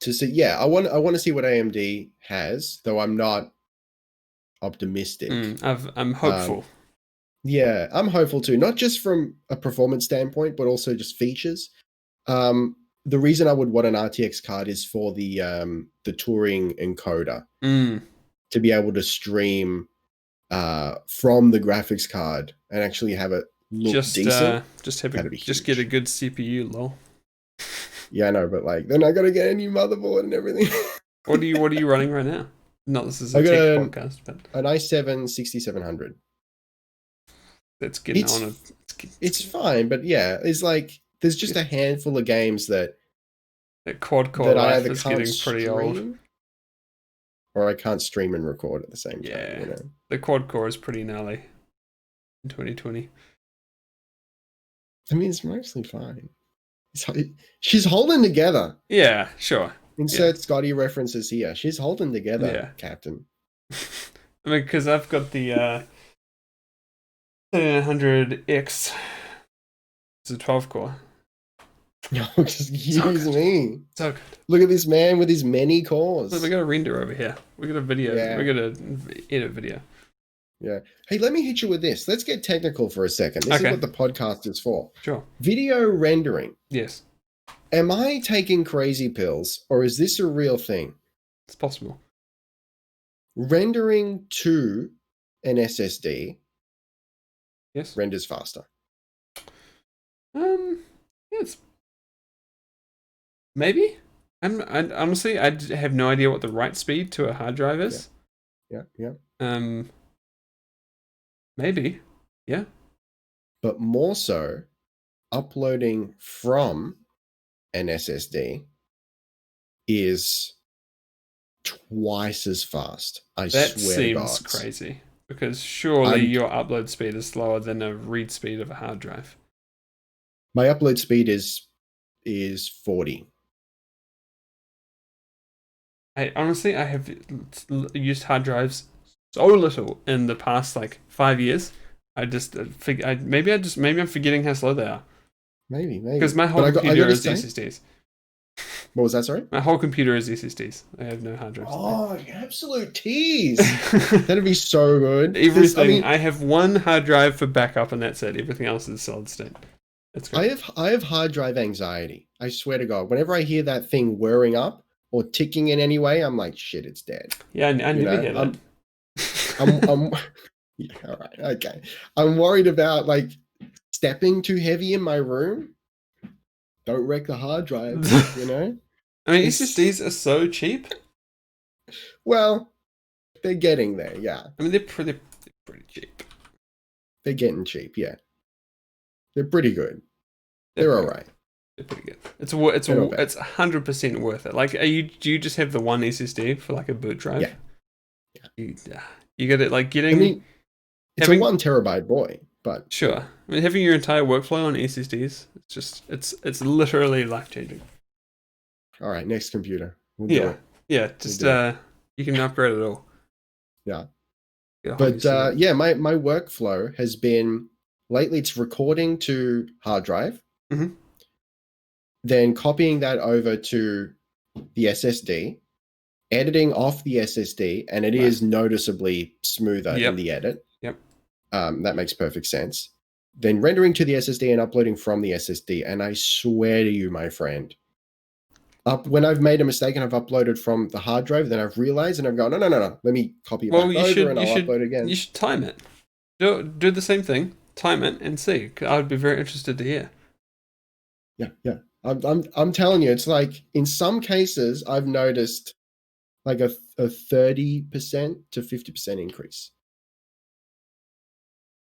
Speaker 2: to see. Yeah, I want to see what AMD has, though I'm not optimistic.
Speaker 1: I'm hopeful.
Speaker 2: Yeah, I'm hopeful too. Not just from a performance standpoint, but also just features. The reason I would want an RTX card is for the Turing encoder to be able to stream from the graphics card and actually have it look decent,
Speaker 1: just
Speaker 2: that'd be
Speaker 1: get a
Speaker 2: huge.
Speaker 1: good CPU, lol.
Speaker 2: Yeah, I know, but like then I gotta get a new motherboard and everything.
Speaker 1: What are you running right now? Not this is
Speaker 2: I
Speaker 1: a
Speaker 2: got
Speaker 1: tech podcast, but
Speaker 2: an i7 6700.
Speaker 1: that's getting on a.
Speaker 2: It's fine, but yeah, it's like there's just a handful of games that
Speaker 1: quad core
Speaker 2: I
Speaker 1: life
Speaker 2: either
Speaker 1: is
Speaker 2: can't
Speaker 1: getting pretty old.
Speaker 2: stream or I can't stream and record at the same time.
Speaker 1: Yeah,
Speaker 2: You know,
Speaker 1: the quad core is pretty gnarly in 2020.
Speaker 2: I mean, it's mostly fine. She's holding together.
Speaker 1: Yeah, sure.
Speaker 2: Insert Scotty references here. She's holding together,
Speaker 1: Yeah.
Speaker 2: Captain.
Speaker 1: I mean, because I've got the 3900X. It's a 12 core.
Speaker 2: No, just use me.
Speaker 1: So good.
Speaker 2: Look at this man with his many cores.
Speaker 1: Look, we got a render over here. We got a video.
Speaker 2: Yeah.
Speaker 1: We got a edit video.
Speaker 2: Yeah. Hey, let me hit you with this. Let's get technical for a second. This is what the podcast is for.
Speaker 1: Sure.
Speaker 2: Video rendering.
Speaker 1: Yes.
Speaker 2: Am I taking crazy pills or is this a real thing?
Speaker 1: It's possible.
Speaker 2: Rendering to an SSD
Speaker 1: Yes.
Speaker 2: renders faster.
Speaker 1: Yes. Maybe. Honestly, I have no idea what the write speed to a hard drive is.
Speaker 2: Yeah.
Speaker 1: Maybe. Yeah.
Speaker 2: But more so, uploading from an SSD is twice as fast. I swear to God.
Speaker 1: That seems crazy. Because surely your upload speed is slower than a read speed of a hard drive.
Speaker 2: My upload speed is 40.
Speaker 1: I have used hard drives so little in the past like 5 years. I just maybe I'm forgetting how slow they are.
Speaker 2: Maybe
Speaker 1: because my whole computer is SSDs.
Speaker 2: What was that? Sorry,
Speaker 1: my whole computer is SSDs. I have no hard drives.
Speaker 2: Oh, absolute tease! That'd be so good.
Speaker 1: Everything. I have one hard drive for backup, and that's it. Everything else is solid state. That's great.
Speaker 2: I have hard drive anxiety. I swear to God, whenever I hear that thing whirring up or ticking in any way, I'm like, shit, it's dead.
Speaker 1: Yeah, I never hear that.
Speaker 2: I'm yeah, all right, okay. I'm worried about like stepping too heavy in my room. Don't wreck the hard drive, you know?
Speaker 1: I mean, SSDs are so cheap.
Speaker 2: Well, they're getting there, yeah.
Speaker 1: I mean, they're pretty cheap.
Speaker 2: They're getting cheap, yeah. They're pretty good. They're all right.
Speaker 1: They're pretty good. It's 100% worth it. Like, do you just have the one SSD for like a boot drive?
Speaker 2: Yeah.
Speaker 1: You get it like getting.
Speaker 2: I mean, it's a 1 terabyte boy, but
Speaker 1: sure. I mean, having your entire workflow on SSDs, it's literally life changing.
Speaker 2: All right, next computer. We'll do it.
Speaker 1: Yeah. Just you can upgrade it all.
Speaker 2: Yeah. But yeah, my workflow has been lately. It's recording to hard drive, then copying that over to the SSD, editing off the SSD, and it is noticeably smoother in the edit.
Speaker 1: Yep.
Speaker 2: That makes perfect sense. Then rendering to the SSD and uploading from the SSD. And I swear to you, my friend, when I've made a mistake and I've uploaded from the hard drive, then I've realized and I've gone, no. Let me copy it back over and I'll upload again.
Speaker 1: You should time it. Do the same thing. Time it and see. I would be very interested to hear.
Speaker 2: Yeah. I'm telling you, it's like in some cases I've noticed like a 30% to 50% increase.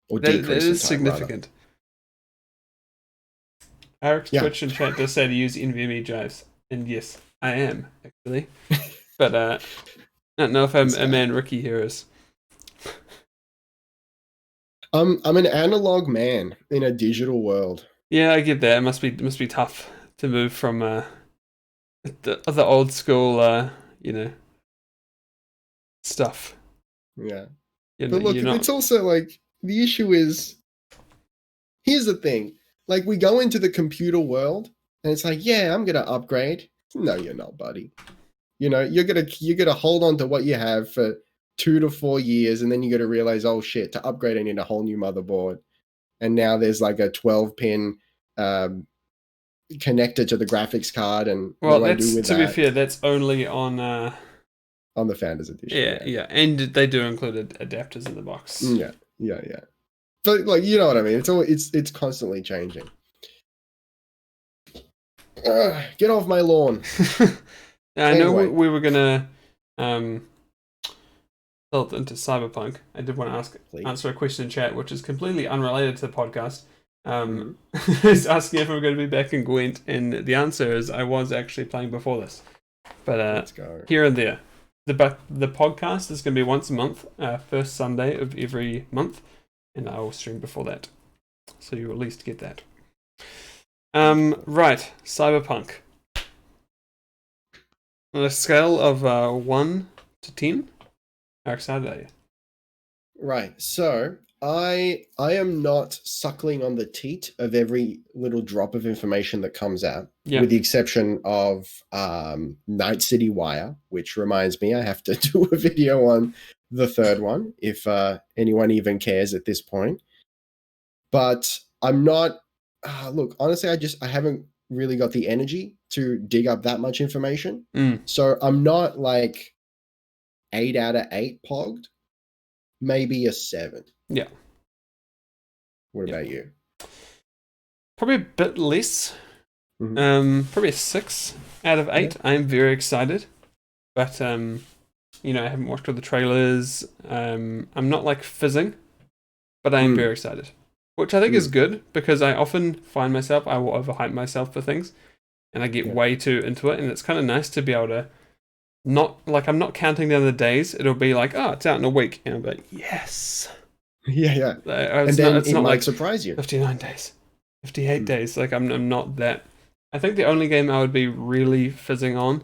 Speaker 2: Or decrease.
Speaker 1: That is significant. Eric's Twitch and chat does say to use NVMe drives. And yes, I am, actually. But I don't know if a man Ricky here is. I'm an analog man in a digital world. Yeah, I get that. It must be tough to move from the old school, stuff. Yeah. But look, it's also like the issue is. Here's the thing: like we go into the computer world, and it's like, yeah, I'm gonna upgrade. No, you're not, buddy. You're gonna hold on to what you have for 2 to 4 years, and then you got to realize, oh shit, to upgrade I need a whole new motherboard, and now there's like a 12-pin connector to the graphics card, and what do I do with that? To be fair, that's only on the Founders Edition. Yeah, and they do include adapters in the box. Yeah.
Speaker 2: But like, you know what I mean? It's constantly changing. Get off my lawn.
Speaker 1: I know
Speaker 2: Anyway.
Speaker 1: we were gonna delve into Cyberpunk. I did want to answer a question in chat, which is completely unrelated to the podcast. It's asking if we're going to be back in Gwent, and the answer is I was actually playing before this. But
Speaker 2: Let's go.
Speaker 1: Here and there. The podcast is going to be once a month, first Sunday of every month, and I will stream before that. So you at least get that. Right, Cyberpunk. On a scale of 1 to 10, how excited are you?
Speaker 2: Right, so I am not suckling on the teat of every little drop of information that comes out, with the exception of Night City Wire, which reminds me I have to do a video on the third one, if anyone even cares at this point. But I'm not, look, honestly, I haven't really got the energy to dig up that much information. So I'm not like 8 out of 8 pogged. Maybe a 7.
Speaker 1: Yeah.
Speaker 2: What about you?
Speaker 1: Probably a bit less. Probably a 6 out of 8. I'm very excited, but I haven't watched all the trailers. I'm not like fizzing, but I am very excited, which I think is good, because I often find myself, I will overhype myself for things, and I get way too into it, and it's kind of nice to be able to I'm not counting down the days. It'll be like, oh, it's out in a week, and I'll be like, yes.
Speaker 2: Yeah. And then it might surprise you.
Speaker 1: 59 days, 58 days. Like I'm not that. I think the only game I would be really fizzing on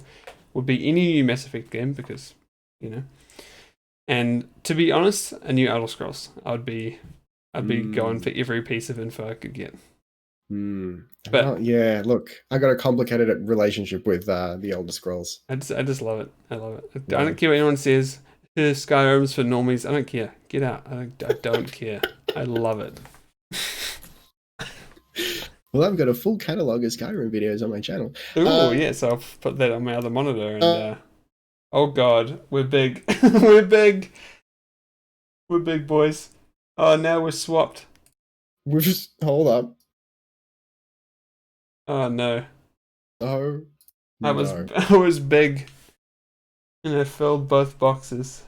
Speaker 1: would be any new Mass Effect game, because, and to be honest, a new Elder Scrolls. I'd be going for every piece of info I could get.
Speaker 2: But yeah, look, I got a complicated relationship with the Elder Scrolls.
Speaker 1: I just love it. I love it. I don't care what anyone says. Skyrim's for normies. I don't care. Get out. I don't care. I love it.
Speaker 2: Well, I've got a full catalog of Skyrim videos on my channel.
Speaker 1: Oh, yes, I'll put that on my other monitor. And oh god, we're big. We're big. We're big, boys. Oh, now we're swapped.
Speaker 2: We're just hold up.
Speaker 1: Oh no.
Speaker 2: Oh.
Speaker 1: I was big, and I filled both boxes.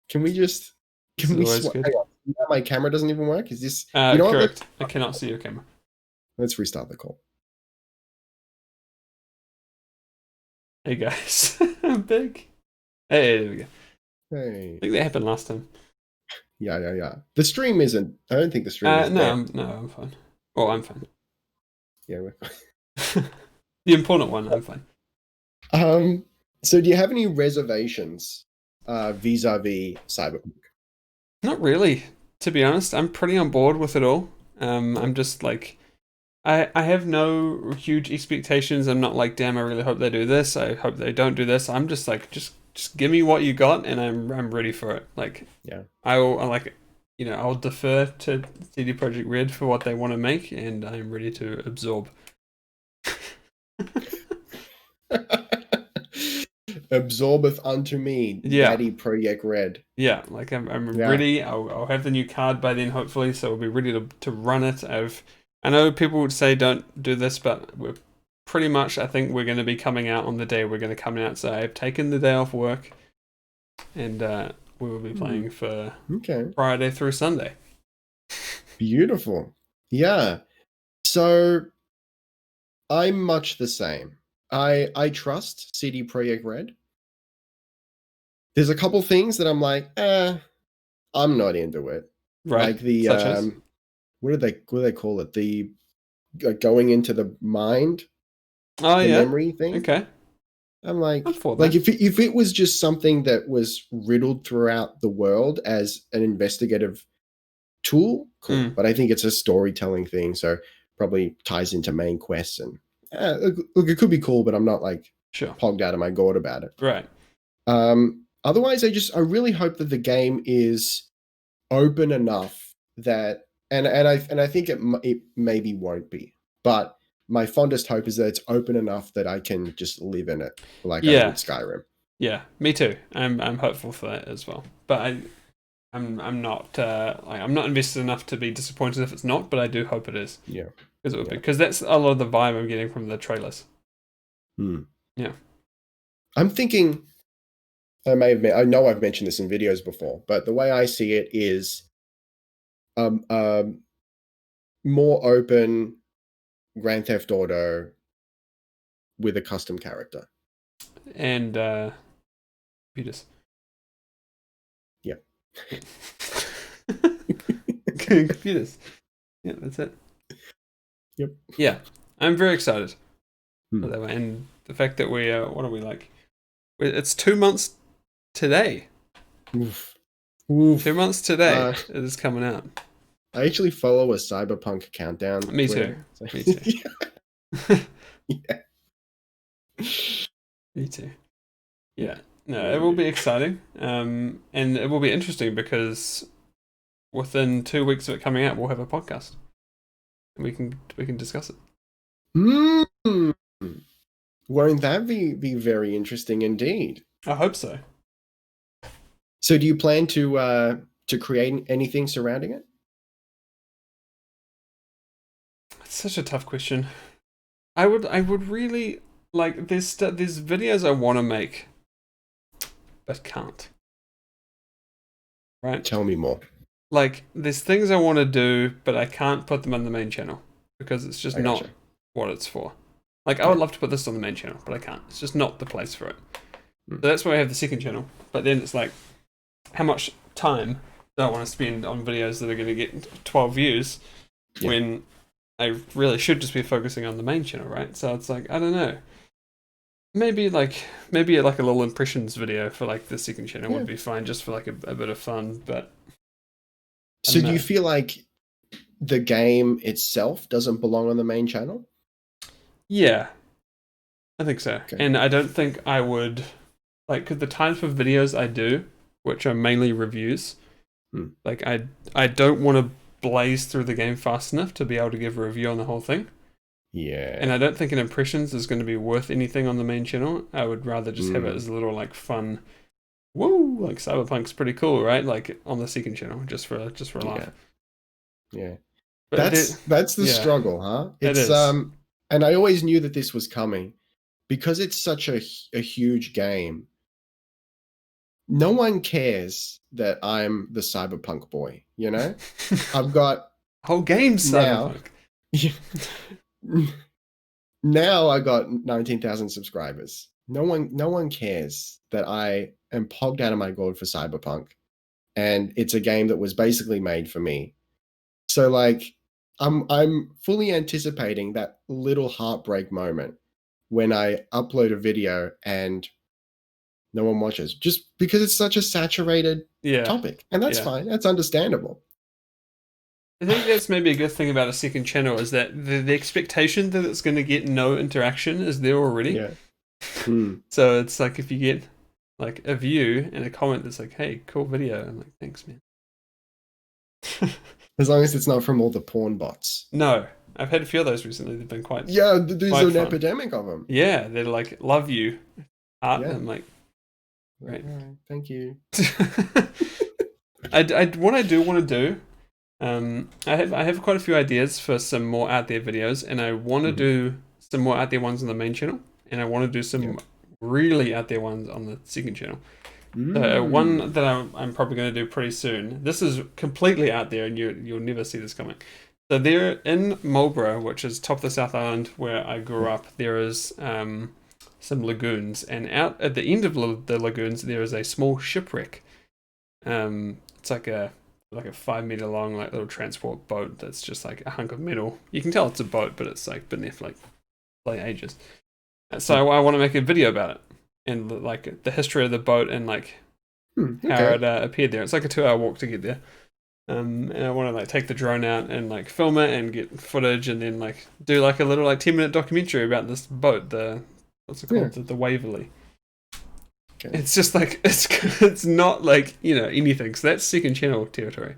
Speaker 2: Can we swap? My camera doesn't even work. Is this
Speaker 1: correct? I cannot see your camera.
Speaker 2: Let's restart the call.
Speaker 1: Hey guys, I'm big. Hey, there we go.
Speaker 2: Hey.
Speaker 1: I think that happened last time.
Speaker 2: Yeah. The stream isn't. I don't think the stream is.
Speaker 1: I'm fine. Oh, I'm fine.
Speaker 2: Yeah, we're fine.
Speaker 1: The important one, I'm fine.
Speaker 2: So do you have any reservations vis-a-vis Cyberpunk?
Speaker 1: Not really, to be honest. I'm pretty on board with it all. I'm just like, I have no huge expectations. I'm not like, damn, I really hope they do this. I hope they don't do this. I'm just like, just give me what you got, and I'm ready for it. Like,
Speaker 2: yeah,
Speaker 1: I'll defer to CD Projekt Red for what they want to make, and I'm ready to absorb.
Speaker 2: Absorbeth unto me, Daddy Projekt Red.
Speaker 1: Yeah, like I'm ready. I'll have the new card by then, hopefully, so we'll be ready to run it. I know people would say don't do this, but we're pretty much, I think we're going to be coming out on the day we're going to come out. So I've taken the day off work, and we will be playing for Friday through Sunday.
Speaker 2: Beautiful. Yeah. So I'm much the same. I trust CD Projekt Red. There's a couple things that I'm like, I'm not into it.
Speaker 1: Right.
Speaker 2: Like the what do they call it? The going into the mind.
Speaker 1: Oh,
Speaker 2: the
Speaker 1: yeah.
Speaker 2: Memory thing.
Speaker 1: Okay.
Speaker 2: I'm like if it was just something that was riddled throughout the world as an investigative tool, cool. But I think it's a storytelling thing, so probably ties into main quests, and look, it could be cool, but I'm not like pogged out of my gourd about it.
Speaker 1: Right.
Speaker 2: Otherwise, I really hope that the game is open enough that, and I think it maybe won't be, but my fondest hope is that it's open enough that I can just live in it, like I did with Skyrim.
Speaker 1: Yeah, me too. I'm hopeful for that as well. But I'm not I'm not invested enough to be disappointed if it's not, but I do hope it is.
Speaker 2: Yeah.
Speaker 1: Because it would be, because that's a lot of the vibe I'm getting from the trailers. Yeah.
Speaker 2: I'm thinking, I know I've mentioned this in videos before, but the way I see it is more open Grand Theft Auto with a custom character.
Speaker 1: And computers.
Speaker 2: Yeah.
Speaker 1: Computers. Yeah, that's it.
Speaker 2: Yep.
Speaker 1: Yeah. I'm very excited.
Speaker 2: Hmm.
Speaker 1: And the fact that we what are we like? It's 2 months today.
Speaker 2: Oof.
Speaker 1: 2 months today it is coming out.
Speaker 2: I actually follow a Cyberpunk countdown.
Speaker 1: Me
Speaker 2: Twitter,
Speaker 1: too.
Speaker 2: so.
Speaker 1: Me too.
Speaker 2: Yeah.
Speaker 1: Me too. Yeah. No, it will be exciting. And it will be interesting because within 2 weeks of it coming out, we'll have a podcast. And we can discuss it.
Speaker 2: Mm. Won't that be very interesting indeed?
Speaker 1: I hope so.
Speaker 2: So do you plan to create anything surrounding it?
Speaker 1: It's such a tough question. I would really like there's videos I want to make but can't. Right?
Speaker 2: Tell me more.
Speaker 1: Like there's things I want to do but I can't put them on the main channel because it's just not what it's for. Like I would love to put this on the main channel, but I can't. It's just not the place for it. So that's why I have the second channel. But then it's like, how much time do I want to spend on videos that are going to get 12 views when I really should just be focusing on the main channel, right? So it's like, I don't know. Maybe like a little impressions video for like the second channel would be fine, just for like a bit of fun. But
Speaker 2: so do you feel like the game itself doesn't belong on the main channel?
Speaker 1: Yeah, I think so. Okay. And I don't think I would like, because the type of videos I do, which are mainly reviews, like I don't want to blaze through the game fast enough to be able to give a review on the whole thing.
Speaker 2: Yeah.
Speaker 1: And I don't think an impressions is going to be worth anything on the main channel. I would rather just have it as a little like fun, woo, like Cyberpunk's pretty cool, right? Like on the second channel, just for a laugh.
Speaker 2: Yeah. But that's the struggle, huh?
Speaker 1: It is.
Speaker 2: And I always knew that this was coming because it's such a huge game. No one cares that I'm the Cyberpunk boy, you know? I've got
Speaker 1: whole game Cyberpunk.
Speaker 2: Now I got 19,000 subscribers. No one cares that I am pogged out of my gourd for Cyberpunk. And it's a game that was basically made for me. So like I'm fully anticipating that little heartbreak moment when I upload a video and no one watches, just because it's such a saturated topic. And that's fine. That's understandable.
Speaker 1: I think that's maybe a good thing about a second channel is that the expectation that it's going to get no interaction is there already.
Speaker 2: Yeah.
Speaker 1: So it's like if you get like a view and a comment that's like, hey, cool video. I'm like, thanks, man.
Speaker 2: As long as it's not from all the porn bots.
Speaker 1: No. I've had a few of those recently. They've been quite
Speaker 2: there's an epidemic of them.
Speaker 1: Yeah. They're like, love you. I'm like,
Speaker 2: right. Thank you.
Speaker 1: What I do want to do, I have quite a few ideas for some more out there videos, and I want to do some more out there ones on the main channel, and I want to do some really out there ones on the second channel. One that I'm probably going to do pretty soon. This is completely out there, and you'll never see this coming. So there in Marlborough, which is top of the South Island where I grew up, there is some lagoons, and out at the end of the lagoons there is a small shipwreck. It's like a 5 meter long like little transport boat that's just like a hunk of metal. You can tell it's a boat, but it's like been there for like ages. So I want to make a video about it and like the history of the boat and like how it appeared there. It's like a 2-hour walk to get there. And I want to like take the drone out and like film it and get footage and then like do like a little like 10-minute documentary about this boat. What's it called? The Waverley. Okay. It's just like it's not like anything. So that's second channel territory.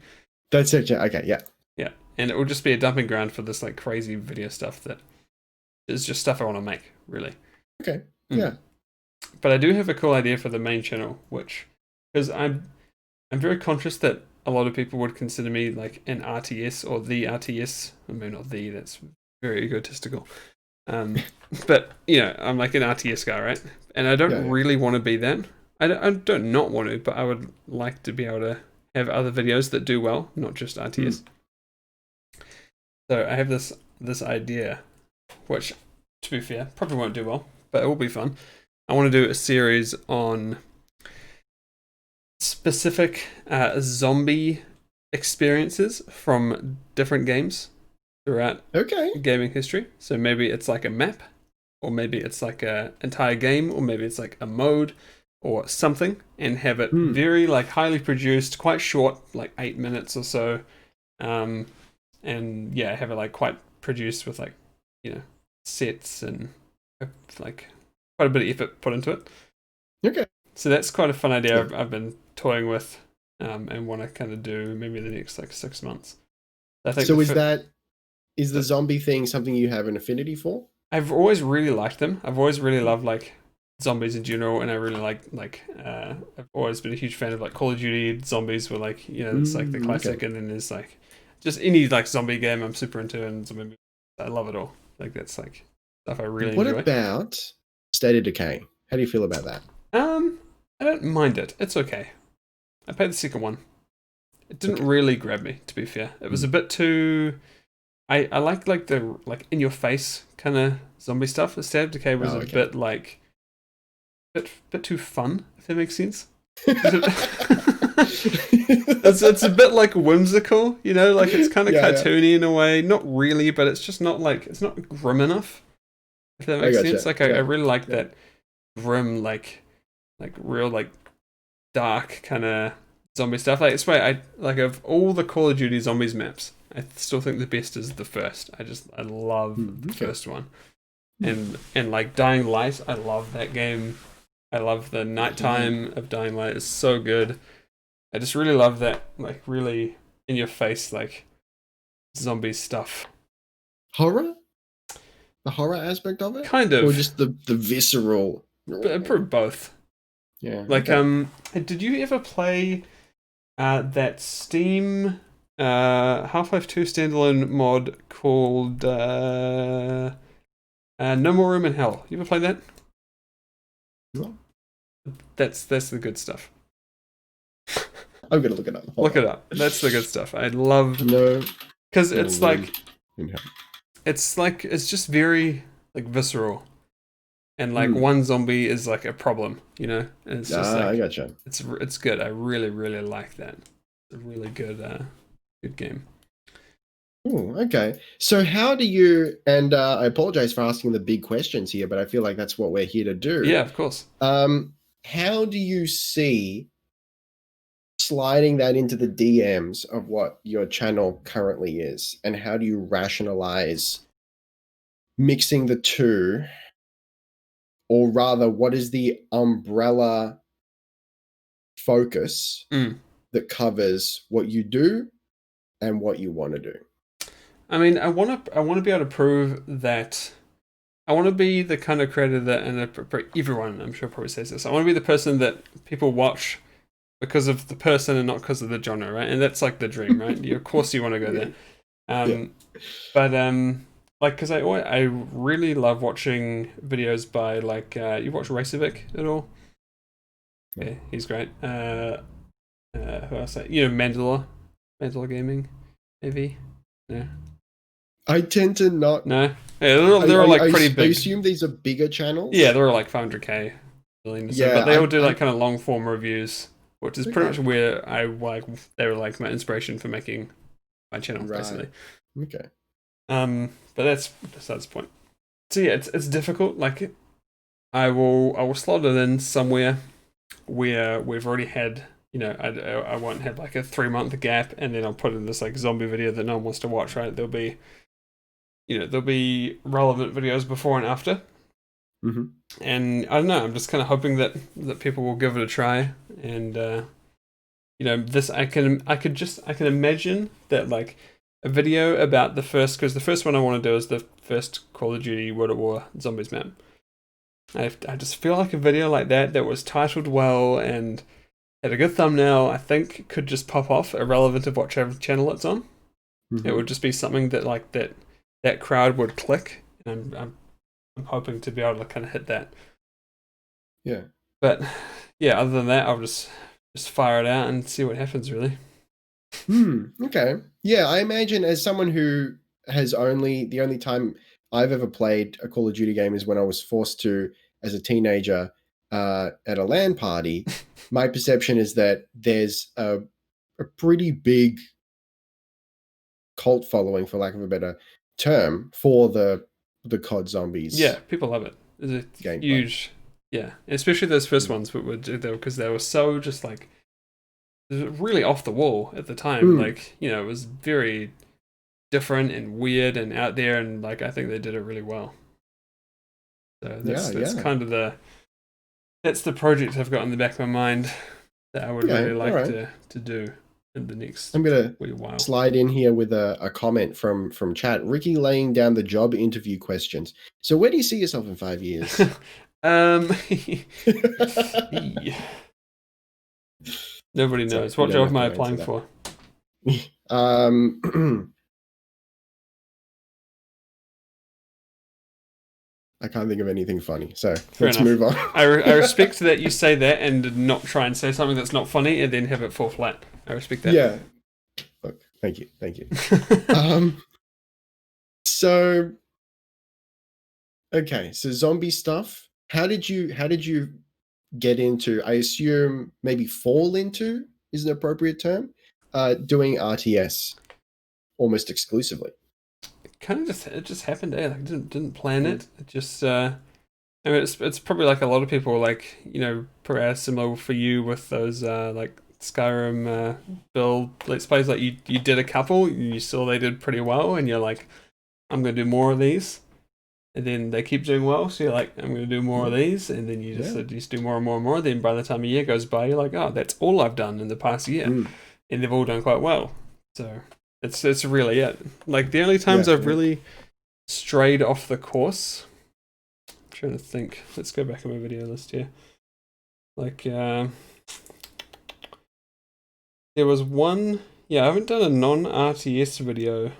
Speaker 2: That's it. Okay, yeah,
Speaker 1: and it will just be a dumping ground for this like crazy video stuff that is just stuff I want to make. Really.
Speaker 2: Okay. Yeah.
Speaker 1: But I do have a cool idea for the main channel, which because I'm very conscious that a lot of people would consider me like an RTS or the RTS. I mean, not the, that's very egotistical. But, you know, I'm like an RTS guy, right? And I don't really want to be that. I don't not want to, but I would like to be able to have other videos that do well, not just RTS. So I have this idea, which, to be fair, probably won't do well, but it will be fun. I want to do a series on specific zombie experiences from different games throughout gaming history. So maybe it's like a map, or maybe it's like an entire game, or maybe it's like a mode or something, and have it very like highly produced, quite short, like 8 minutes or so. And yeah, have it like quite produced with like, you know, sets and like quite a bit of effort put into it.
Speaker 2: Okay.
Speaker 1: So that's quite a fun idea I've been toying with, and want to kind of do maybe the next like 6 months. I think
Speaker 2: so is the zombie thing something you have an affinity for?
Speaker 1: I've always really liked them. I've always really loved like zombies in general, and I really like I've always been a huge fan of like Call of Duty zombies, where like, you know, it's like the classic, and then there's like just any like zombie game I'm super into, and zombie movies. I love it all. Like that's like stuff I really enjoy.
Speaker 2: What about State of Decay? How do you feel about that?
Speaker 1: I don't mind it. It's okay. I played the second one. It didn't really grab me, to be fair. It was a bit too. I like the like in your face kind of zombie stuff. The State of Decay was a bit like bit too fun, if that makes sense. It's a bit like whimsical, you know, like it's kind of cartoony in a way. Not really, but it's just not like, it's not grim enough, if that makes sense. Like I really like that grim, like real like dark kind of zombie stuff. Like it's why I like, of all the Call of Duty zombies maps, I still think the best is the first. I love the first one. And like Dying Light, I love that game. I love the nighttime of Dying Light. It's so good. I just really love that, like, really in your face, like, zombie stuff.
Speaker 2: Horror? The horror aspect of it?
Speaker 1: Kind of.
Speaker 2: Or just the visceral?
Speaker 1: Both.
Speaker 2: Yeah.
Speaker 1: Like, did you ever play that Steam Half-Life 2 standalone mod called No More Room in Hell? You ever play that?
Speaker 2: No.
Speaker 1: That's the good stuff.
Speaker 2: I'm gonna look it up.
Speaker 1: Look it up. That's the good stuff. I love because it's like it's just very like visceral, and like one zombie is like a problem, you know. And it's just like,
Speaker 2: I gotcha.
Speaker 1: It's good. I really like that. It's a really good game.
Speaker 2: Oh, okay. So how do you? And I apologize for asking the big questions here, but I feel like that's what we're here to do.
Speaker 1: Yeah, of course.
Speaker 2: How do you see sliding that into the DMs of what your channel currently is, and how do you rationalize mixing the two, or rather, what is the umbrella focus that covers what you do and what you want to do?
Speaker 1: I mean, I want to be able to prove that. I want to be the kind of creator that, and everyone I'm sure probably says this, I want to be the person that people watch because of the person and not because of the genre, right? And that's like the dream, right? Of course you want to go there. But like, because I really love watching videos by like, you watch Racevic at all? Yeah, he's great. Who else? You know, Mandalore Gaming, maybe? Yeah.
Speaker 2: I tend to not.
Speaker 1: No, yeah, they're all like pretty big.
Speaker 2: I assume these are bigger channels.
Speaker 1: Yeah, they're all like 500k, million. But they all do like kind of long form reviews, which is pretty much where I like. They were like my inspiration for making my channel, basically.
Speaker 2: Okay.
Speaker 1: But that's besides the point. So yeah, it's difficult. Like, I will slot it in somewhere where we've already had. You know, I won't have like a 3-month gap, and then I'll put in this like zombie video that no one wants to watch. Right? There'll be relevant videos before and after. And I don't know, I'm just kind of hoping that people will give it a try, and you know, this I can imagine that like a video about the first, because the first one I want to do is the first Call of Duty World at War zombies map. I just feel like a video like that was titled well, and had a good thumbnail, I think could just pop off, irrelevant of whichever channel it's on. It would just be something that like that crowd would click, and I'm hoping to be able to kind of hit that.
Speaker 2: Yeah.
Speaker 1: But yeah, other than that, I'll just fire it out and see what happens. Really.
Speaker 2: Okay. Yeah, I imagine as someone who has the only time I've ever played a Call of Duty game is when I was forced to as a teenager at a LAN party. My perception is that there's a pretty big cult following, for lack of a better term, for the COD Zombies.
Speaker 1: Yeah, people love it. It's a
Speaker 2: gameplay.
Speaker 1: huge, yeah, especially those first ones, but because they were so just like really off the wall at the time. Like, you know, it was very different and weird and out there, and like I think they did it really well. So that's kind of that's the project I've got in the back of my mind that I would really like to do in the next.
Speaker 2: I'm gonna slide in here with a comment from chat. Ricky laying down the job interview questions. So where do you see yourself in 5 years?
Speaker 1: Nobody knows. What job am I applying for?
Speaker 2: I can't think of anything funny, so let's move on.
Speaker 1: I respect that you say that and not try and say something that's not funny and then have it fall flat. I respect that.
Speaker 2: Yeah. Look, thank you. So, okay, so zombie stuff. How did you get into? I assume maybe fall into is an appropriate term. Doing RTS almost exclusively.
Speaker 1: It just happened. Like didn't plan it. It just. I mean, it's probably like a lot of people, like, you know, probably similar for you with those like Skyrim build let's plays. Like you did a couple, and you saw they did pretty well, and you're like, I'm gonna do more of these, and then they keep doing well, so you're like, I'm gonna do more of these, and then you just do more and more and more. Then by the time a year goes by, you're like, oh, that's all I've done in the past year, and they've all done quite well. So it's really it. Like the only times I've really strayed off the course. I'm trying to think. Let's go back on my video list here. Like there was one. Yeah, I haven't done a non-RTS video,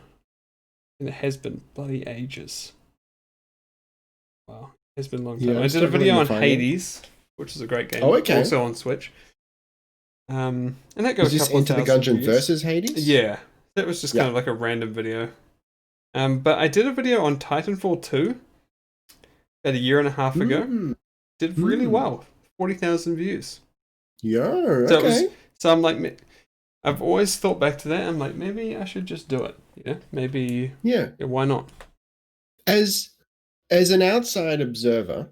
Speaker 1: and it has been bloody ages. Wow, it's been a long time. I did a video on Hades, which is a great game. Also on Switch. And that goes.
Speaker 2: Is this Into the Gungeon versus Hades?
Speaker 1: Yeah, that was just kind of like a random video. But I did a video on Titanfall 2 about a year and a half ago. Did really well. 40,000 views.
Speaker 2: Yeah, okay.
Speaker 1: So I'm like, I've always thought back to that. I'm like, maybe I should just do it. Yeah, maybe. Yeah, why not?
Speaker 2: As an outside observer,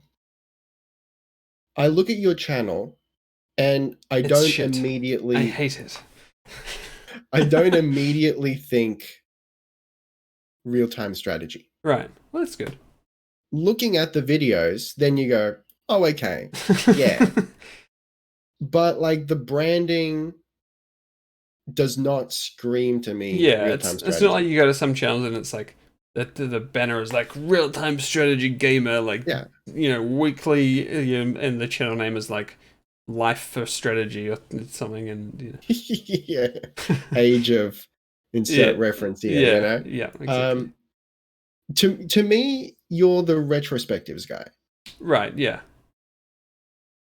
Speaker 2: I look at your channel, and I don't immediately.
Speaker 1: I hate it.
Speaker 2: I don't immediately think real-time strategy.
Speaker 1: Right. Well, that's good.
Speaker 2: Looking at the videos, then you go, oh, okay. Yeah. But like the branding does not scream to me.
Speaker 1: Yeah, it's not like you go to some channels and it's like the banner is like real-time strategy gamer, like, you know, weekly, and the channel name is like life for strategy or something, and you know.
Speaker 2: Age of insert reference here, you know?
Speaker 1: Yeah, exactly.
Speaker 2: To me, you're the retrospectives guy.
Speaker 1: Right, yeah.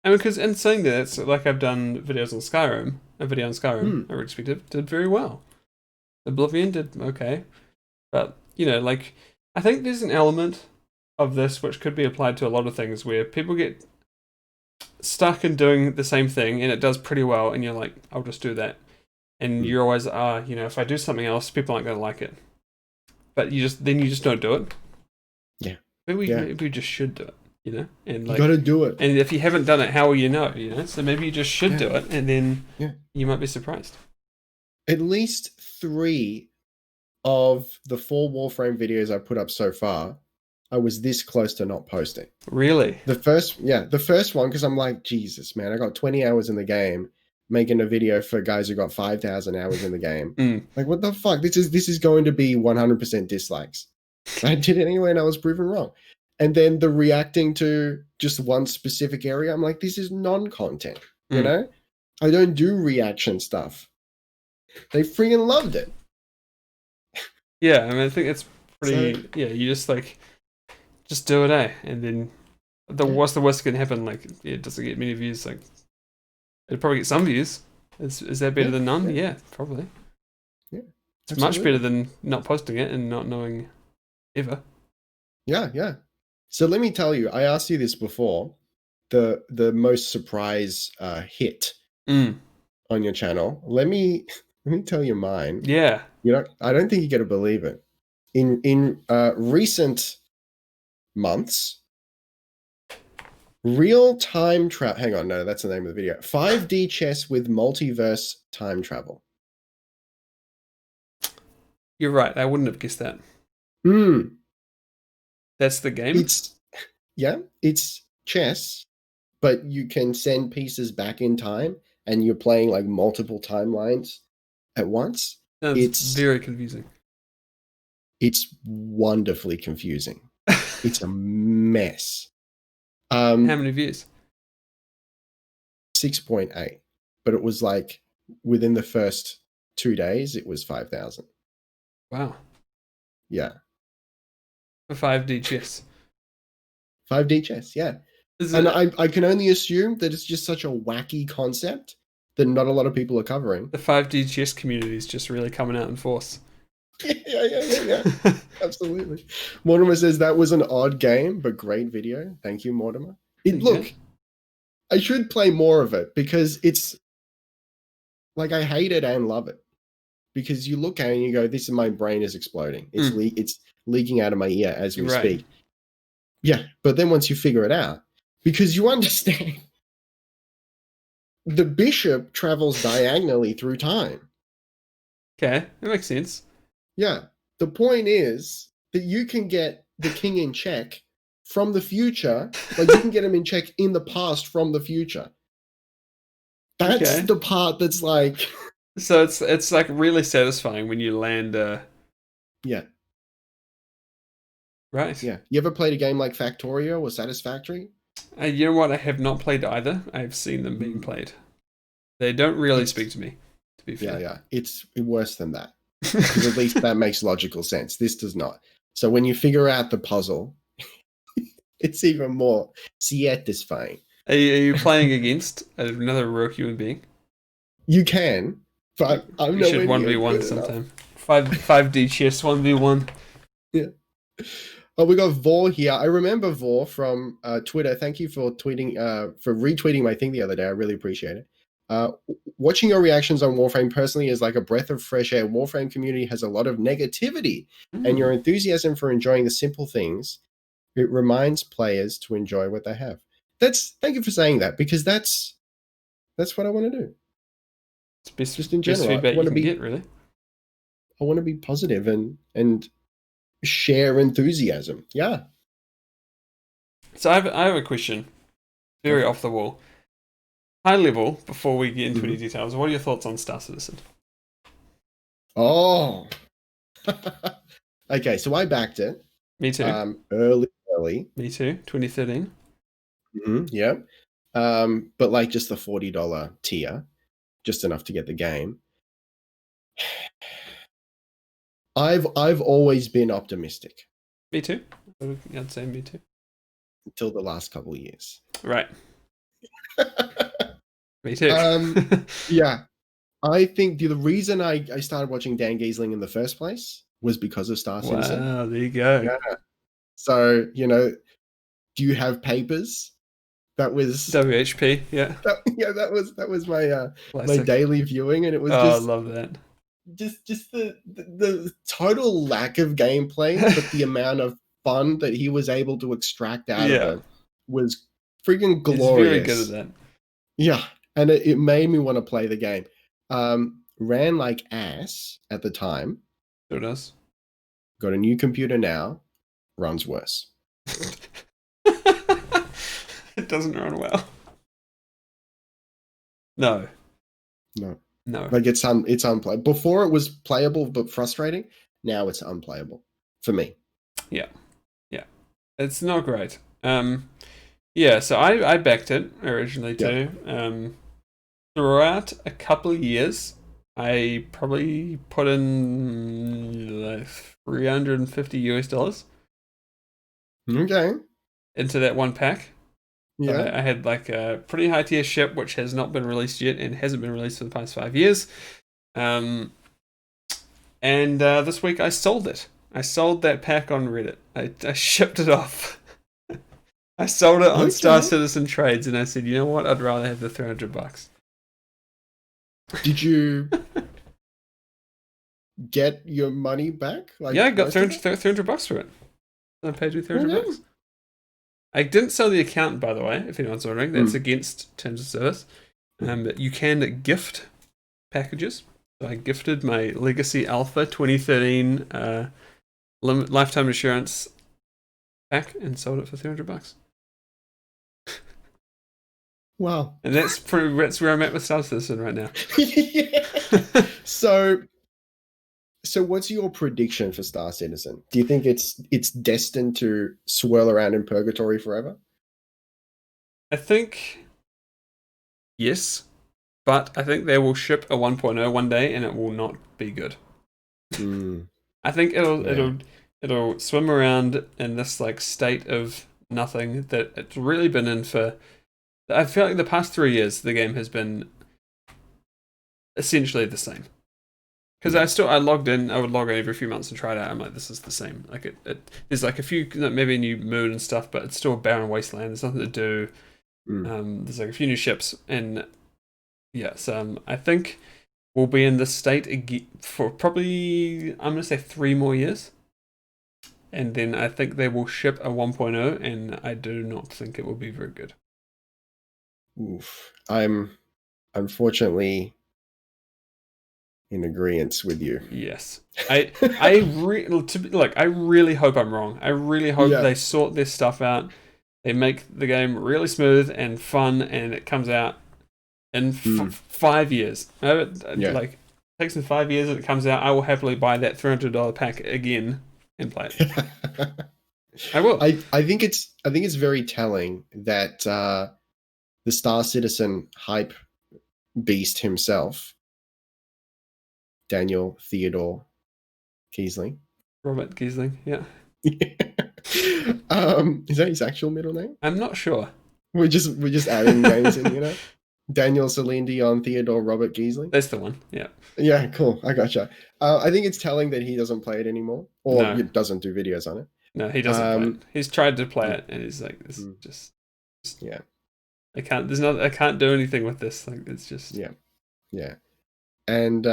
Speaker 1: I mean, because in saying that, it's like I've done videos on Skyrim. A video on Skyrim, a retrospective, did very well. Oblivion did okay. But, you know, like, I think there's an element of this which could be applied to a lot of things where people get stuck in doing the same thing and it does pretty well, and you're like, I'll just do that. And you're always, you know, if I do something else, people aren't going to like it. But you just don't do it.
Speaker 2: Yeah.
Speaker 1: Maybe we just should do it, you know? And like,
Speaker 2: you got to do it.
Speaker 1: And if you haven't done it, how will you know, you know? So maybe you just should do it, and then you might be surprised.
Speaker 2: At least 3 of the 4 Warframe videos I put up so far, I was this close to not posting.
Speaker 1: Really?
Speaker 2: The first one, because I'm like, Jesus, man, I got 20 hours in the game making a video for guys who got 5,000 hours in the game. Like, what the fuck? This is going to be 100% dislikes. I did it anyway, and I was proven wrong. And then the reacting to just one specific area, I'm like, this is non-content, you know? I don't do reaction stuff. They freaking loved it.
Speaker 1: Yeah, I mean, I think it's pretty.
Speaker 2: So
Speaker 1: Yeah, you just do it, and then what's the worst that can happen? Like, it doesn't get many views. Like, it'll probably get some views. Is that better than none? Yeah, probably.
Speaker 2: Yeah,
Speaker 1: it's much better than not posting it and not knowing ever.
Speaker 2: Yeah. So let me tell you, I asked you this before. The most surprise hit on your channel. Let me tell you mine.
Speaker 1: Yeah.
Speaker 2: I don't think you're gonna believe it. In recent months, real time travel. Hang on, no, that's the name of the video. 5D chess with multiverse time travel.
Speaker 1: You're right. I wouldn't have guessed that. That's the game?
Speaker 2: It's chess, but you can send pieces back in time and you're playing like multiple timelines at once.
Speaker 1: It's very confusing.
Speaker 2: It's wonderfully confusing. It's a mess.
Speaker 1: How many views?
Speaker 2: 6.8. But it was like within the first 2 days, it was 5,000.
Speaker 1: Wow.
Speaker 2: Yeah.
Speaker 1: For 5D chess.
Speaker 2: 5D chess, yeah. And I can only assume that it's just such a wacky concept that not a lot of people are covering.
Speaker 1: The 5D chess community is just really coming out in force.
Speaker 2: Yeah. Absolutely. Mortimer says that was an odd game, but great video. Thank you, Mortimer. Look, I should play more of it because it's like I hate it and love it. Because you look at it and you go, "This is my brain is exploding. It's leaking out of my ear as we speak." Yeah, but then once you figure it out, because you understand, the bishop travels diagonally through time.
Speaker 1: Okay, that makes sense.
Speaker 2: Yeah, the point is that you can get the king in check from the future, like you can get him in check in the past from the future. That's the part that's like.
Speaker 1: So it's like really satisfying when you land.
Speaker 2: Yeah.
Speaker 1: Right.
Speaker 2: Yeah. You ever played a game like Factorio or Satisfactory?
Speaker 1: You know what? I have not played either. I've seen them being played. They don't really speak to me, to be fair.
Speaker 2: Yeah. It's worse than that. Because at least that makes logical sense. This does not. So when you figure out the puzzle, it's even more satisfying.
Speaker 1: Are you playing against another rogue human being?
Speaker 2: You can, but I'm
Speaker 1: we should 1v1 sometime. 5D chess 1v1.
Speaker 2: Yeah. Oh, we got Vor here. I remember Vor from Twitter. Thank you for tweeting, for retweeting my thing the other day. I really appreciate it. Watching your reactions on Warframe personally is like a breath of fresh air. Warframe community has a lot of negativity, and your enthusiasm for enjoying the simple things, it reminds players to enjoy what they have. Thank you for saying that, because that's what I want to do.
Speaker 1: It's
Speaker 2: just in general.
Speaker 1: Feedback you can get, really.
Speaker 2: I want to be positive and share enthusiasm. Yeah.
Speaker 1: So I have a question, very off the wall, high level. Before we get into any details, what are your thoughts on Star Citizen?
Speaker 2: Oh. Okay, so I backed it.
Speaker 1: Me too.
Speaker 2: Early.
Speaker 1: Me too. 2013.
Speaker 2: Yeah. But like just the $40 tier, just enough to get the game. I've always been optimistic.
Speaker 1: Me too. I'd say me too.
Speaker 2: Until the last couple of years.
Speaker 1: Right. Me too.
Speaker 2: Yeah. I think the reason I started watching Dan Giesling in the first place was because of Star Citizen.
Speaker 1: Wow, there you go.
Speaker 2: Yeah. So, do you have papers? That was
Speaker 1: WHP, yeah.
Speaker 2: That was my my daily viewing, and it was
Speaker 1: I love that.
Speaker 2: Just the total lack of gameplay, but the amount of fun that he was able to extract out of it was freaking glorious.
Speaker 1: He's very good at that.
Speaker 2: Yeah, and it made me want to play the game. Ran like ass at the time.
Speaker 1: Sure does.
Speaker 2: Got a new computer now. Runs worse.
Speaker 1: It doesn't run well. No. Like it's unplayable. Before it was playable but frustrating. Now it's unplayable for me. Yeah. It's not great. Yeah. So I backed it originally too. throughout a couple of years, I probably put in like $350
Speaker 2: Okay.
Speaker 1: into that one pack. So
Speaker 2: Yeah.
Speaker 1: I had like a pretty high tier ship, which has not been released yet and hasn't been released for the past 5 years. And this week I sold it. I sold that pack on Reddit. I shipped it off. I sold it on Star
Speaker 2: Okay.
Speaker 1: Citizen Trades, and I said, you know what? I'd rather have the $300.
Speaker 2: Did you get your money back? Like
Speaker 1: Yeah, I got
Speaker 2: most of it?
Speaker 1: $300 for it. I paid you $300
Speaker 2: Okay.
Speaker 1: bucks. I didn't sell the account, by the way, if anyone's wondering. That's against terms of service. But you can gift packages. So I gifted my Legacy Alpha 2013 lifetime insurance pack and sold it for $300.
Speaker 2: Wow.
Speaker 1: And that's where I'm at with Star Citizen right now.
Speaker 2: Yeah. So what's your prediction for Star Citizen? Do you think it's destined to swirl around in purgatory forever?
Speaker 1: I think yes, but I think they will ship a 1.0 one day and it will not be good. I think it'll swim around in this like state of nothing that it's really been in for. I feel like the past 3 years the game has been essentially the same. Because I logged in, I would log in every few months and try it out. I'm like, this is the same. Like there's like a few, maybe a new moon and stuff, but it's still a barren wasteland. There's nothing to do. There's like a few new ships, and yes, I think we'll be in this state again for probably, I'm gonna say 3 more years, and then I think they will ship a 1.0, and I do not think it will be very good.
Speaker 2: Oof. I'm unfortunately in agreement with you.
Speaker 1: Yes, I really hope I'm wrong. I really hope they sort this stuff out. They make the game really smooth and fun, and it comes out in 5 years. Like, it takes me 5 years and it comes out. I will happily buy that $300 pack again and play it. I will.
Speaker 2: I think it's very telling that the Star Citizen hype beast himself, Daniel Theodore Kiesling.
Speaker 1: Robert Giesling, yeah.
Speaker 2: Is that his actual middle name?
Speaker 1: I'm not sure.
Speaker 2: We're just adding names in, Daniel Celine Dion Theodore Robert Giesling.
Speaker 1: That's the one, yeah.
Speaker 2: Yeah, cool. I gotcha. I think it's telling that he doesn't play it anymore, or doesn't do videos on it.
Speaker 1: No, he doesn't play it. He's tried to play it, and he's like, "This just
Speaker 2: yeah.
Speaker 1: I can't do anything with this. Like, it's just
Speaker 2: yeah." And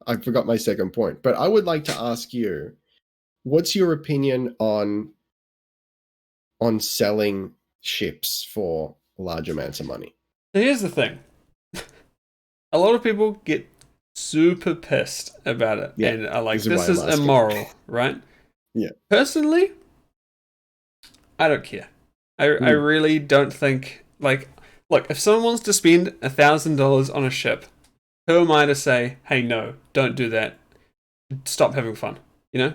Speaker 2: I forgot my second point, but I would like to ask you, what's your opinion on selling ships for large amounts of money?
Speaker 1: Here's the thing. A lot of people get super pissed about it and are like, this is immoral, right?
Speaker 2: Yeah.
Speaker 1: Personally, I don't care. I really don't think, like, look, if someone wants to spend $1,000 on a ship, who am I to say, hey, no, don't do that. Stop having fun. Yeah.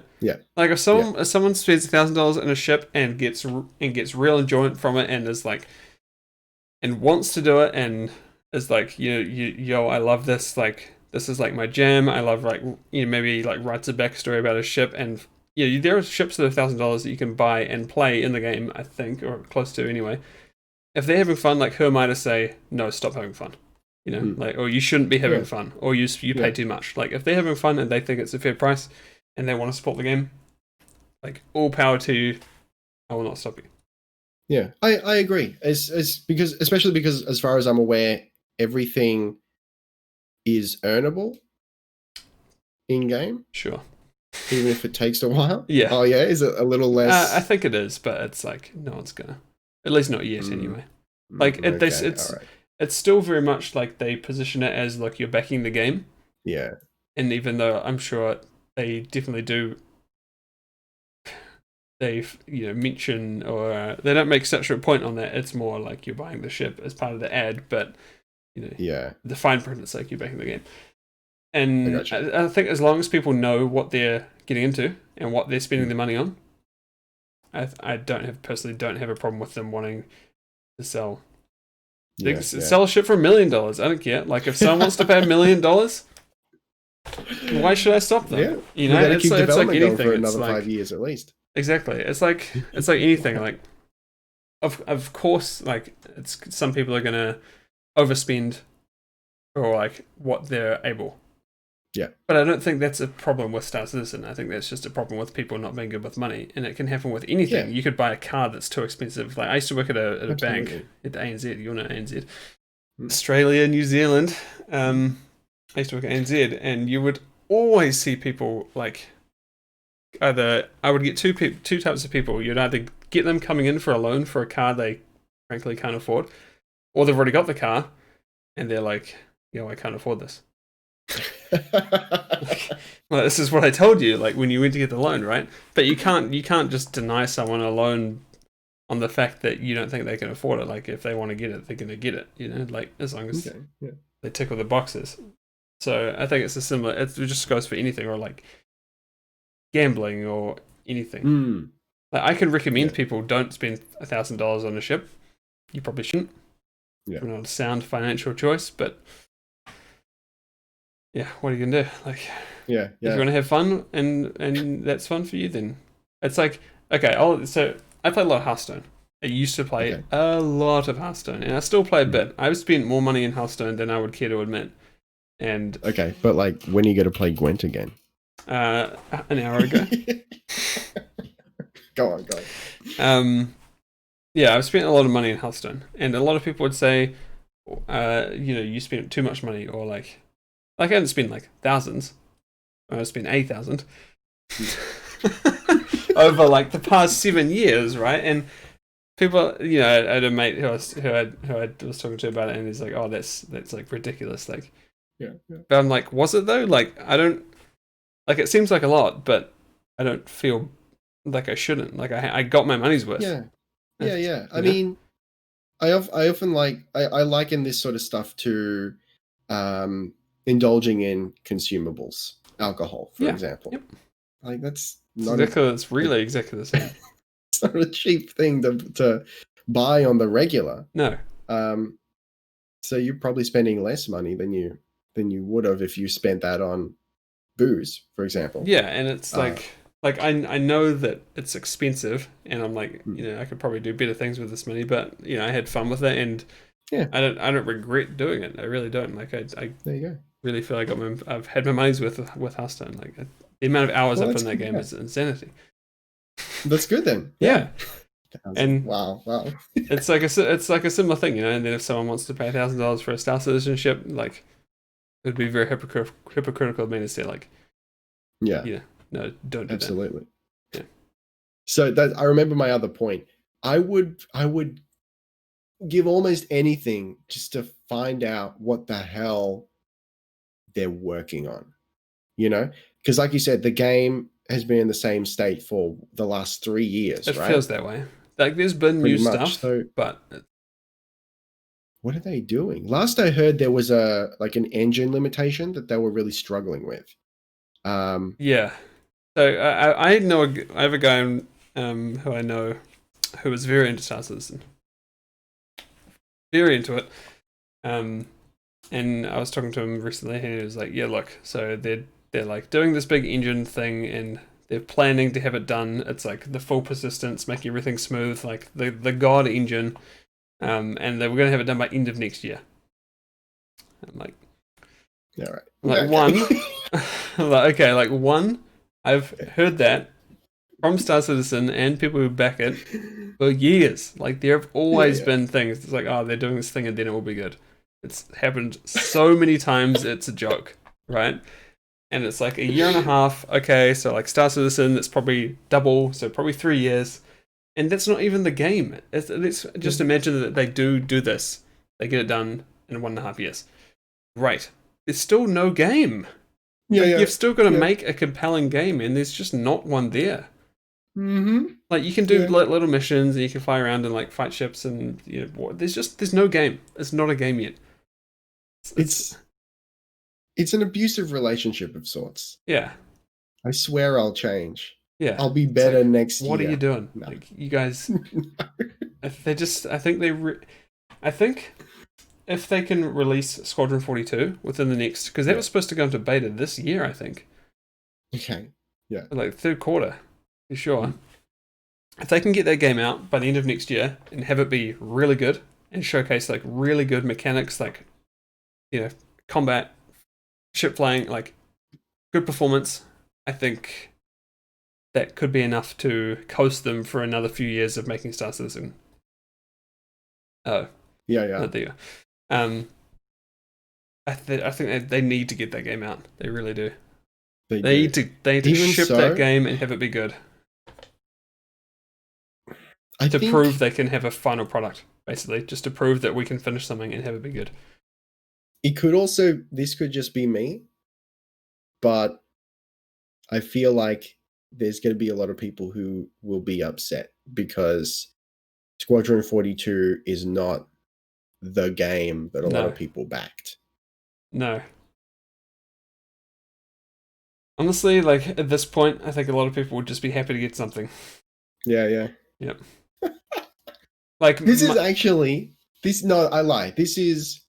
Speaker 1: Like if someone spends $1,000 on a ship and gets real enjoyment from it and is like, and wants to do it and is like, yo, I love this. Like, this is like my jam. I love, like, maybe like writes a backstory about a ship, and there are ships that are $1,000 that you can buy and play in the game, I think, or close to anyway. If they're having fun, like, who am I to say no? Stop having fun. Like, or you shouldn't be having fun, or you pay too much. Like, if they're having fun and they think it's a fair price, and they want to support the game, like, all power to you. I will not stop you.
Speaker 2: Yeah, I agree. Especially because as far as I'm aware, everything is earnable in game.
Speaker 1: Sure.
Speaker 2: Even if it takes a while.
Speaker 1: Yeah.
Speaker 2: Oh yeah, is it a little less?
Speaker 1: I think it is, but it's like no one's gonna. At least not yet, anyway. Like it's still very much like they position it as like you're backing the game.
Speaker 2: Yeah.
Speaker 1: And even though I'm sure they definitely do, they mention, or they don't make such a point on that. It's more like you're buying the ship as part of the ad, but the fine print is like you're backing the game. And I think as long as people know what they're getting into and what they're spending their money on, I personally don't have a problem with them wanting to sell They
Speaker 2: Yeah,
Speaker 1: can
Speaker 2: yeah.
Speaker 1: sell shit for $1 million. I don't care. Like, if someone wants to pay $1 million, why should I stop them?
Speaker 2: Yeah.
Speaker 1: You know,
Speaker 2: We're gonna
Speaker 1: it's
Speaker 2: keep
Speaker 1: like
Speaker 2: development going
Speaker 1: anything.
Speaker 2: for
Speaker 1: It's
Speaker 2: another
Speaker 1: like
Speaker 2: 5 years at least.
Speaker 1: exactly. It's like anything. Like, of course, like it's some people are gonna overspend for like what they're able.
Speaker 2: Yeah.
Speaker 1: But I don't think that's a problem with Star Citizen. I think that's just a problem with people not being good with money, and it can happen with anything.
Speaker 2: Yeah.
Speaker 1: You could buy a car that's too expensive. Like, I used to work at a bank
Speaker 2: Absolutely.
Speaker 1: at the ANZ. You know ANZ,
Speaker 2: Mm.
Speaker 1: Australia, New Zealand. I used to work at ANZ, and you would always see people like either I would get two types of people. You'd either get them coming in for a loan for a car they frankly can't afford, or they've already got the car and they're like, I can't afford this. Well, this is what I told you, like when you went to get the loan, right? But you can't just deny someone a loan on the fact that you don't think they can afford it. Like, if they want to get it, they're going to get it, like as long as they tick all the boxes. So I think it's a similar, it just goes for anything, or like gambling or anything. Like, I can recommend people don't spend $1,000 on a ship. You probably shouldn't.
Speaker 2: Yeah.
Speaker 1: It's not a sound financial choice, but yeah, what are you gonna do? Like, if you want to have fun and that's fun for you, then it's like, okay. So I play a lot of Hearthstone. I used to play a lot of Hearthstone, and I still play a bit. I've spent more money in Hearthstone than I would care to admit. And
Speaker 2: but like, when are you going to play Gwent again?
Speaker 1: An hour ago.
Speaker 2: Go on.
Speaker 1: Yeah, I've spent a lot of money in Hearthstone, and a lot of people would say, you spent too much money, or like I didn't spend like thousands. I spent 8,000 over like the past 7 years, right? And people, I had a mate who I was talking to about it, and he's like, "Oh, that's like ridiculous." Like,
Speaker 2: yeah.
Speaker 1: But I'm like, was it though? Like, I don't like. It seems like a lot, but I don't feel like I shouldn't. Like, I got my money's worth.
Speaker 2: Yeah. I mean, I often I liken this sort of stuff to indulging in consumables, alcohol, for example.
Speaker 1: Yep.
Speaker 2: Like, that's
Speaker 1: it's really exactly the same.
Speaker 2: It's not a cheap thing to buy on the regular.
Speaker 1: No.
Speaker 2: So you're probably spending less money than you would have if you spent that on booze, for example.
Speaker 1: Yeah, and it's like I know that it's expensive, and I'm like, I could probably do better things with this money, but I had fun with it, and I don't regret doing it. I really don't. Like, I
Speaker 2: there you go.
Speaker 1: Really feel like I've had my money's worth with Hearthstone. Like, the amount of hours I put in that game is insanity.
Speaker 2: That's good then.
Speaker 1: Yeah. And
Speaker 2: wow.
Speaker 1: it's like a similar thing, And then if someone wants to pay $1,000 for a Star Citizenship, like, it would be very hypocritical of me to say, like, no, don't do
Speaker 2: absolutely.
Speaker 1: that. Yeah.
Speaker 2: So I remember my other point. I would give almost anything just to find out what the hell they're working on, because like you said, the game has been in the same state for the last 3 years.
Speaker 1: It
Speaker 2: right?
Speaker 1: feels that way. Like, there's been
Speaker 2: Pretty
Speaker 1: new
Speaker 2: much,
Speaker 1: stuff, but
Speaker 2: what are they doing? Last I heard, there was an engine limitation that they were really struggling with.
Speaker 1: Yeah. So I have a guy who I know who was very into Star Citizen, very into it. And I was talking to him recently, and he was like, "Yeah, look, so they're like doing this big engine thing, and they're planning to have it done. It's like the full persistence, making everything smooth, like the God engine, and they were going to have it done by end of next year." I'm like,
Speaker 2: all right,
Speaker 1: like one, like one. I've heard that from Star Citizen and people who back it for years. Like, there have always been things. It's like, oh, they're doing this thing and then it will be good. It's happened so many times, it's a joke, right? And it's like a year and a half. Okay, so like Star Citizen, that's probably double, so probably 3 years. And that's not even the game. Let's just imagine that they do this. They get it done in 1.5 years. Right. There's still no game. You've still got to make a compelling game, and there's just not one there.
Speaker 2: Mm-hmm.
Speaker 1: Like, you can do little missions, and you can fly around and like fight ships, and there's no game. It's not a game yet.
Speaker 2: It's an abusive relationship of sorts.
Speaker 1: Yeah.
Speaker 2: I swear I'll change.
Speaker 1: Yeah.
Speaker 2: I'll be better next year.
Speaker 1: What are you doing?
Speaker 2: No.
Speaker 1: Like, you guys, I think if they can release Squadron 42 within the next, because that was supposed to go into beta this year, I think.
Speaker 2: Okay. Yeah.
Speaker 1: Like third quarter, for sure.
Speaker 2: Mm.
Speaker 1: If they can get that game out by the end of next year and have it be really good and showcase like really good mechanics, like, you know, combat, ship flying, like good performance, I think that could be enough to coast them for another few years of making Star Citizen. Oh,
Speaker 2: Yeah.
Speaker 1: there you go. I think they need to get that game out. They really do. They need to
Speaker 2: Even
Speaker 1: ship
Speaker 2: so,
Speaker 1: that game and have it be good
Speaker 2: I
Speaker 1: to
Speaker 2: think
Speaker 1: prove they can have a final product. Basically, just to prove that we can finish something and have it be good.
Speaker 2: it could also, this could just be me, but I feel like there's going to be a lot of people who will be upset because Squadron 42 is not the game that a lot of people backed.
Speaker 1: No. Honestly, like at this point, I think a lot of people would just be happy to get something.
Speaker 2: Yeah.
Speaker 1: Yep. Like
Speaker 2: this is actually this. No, I lie. This is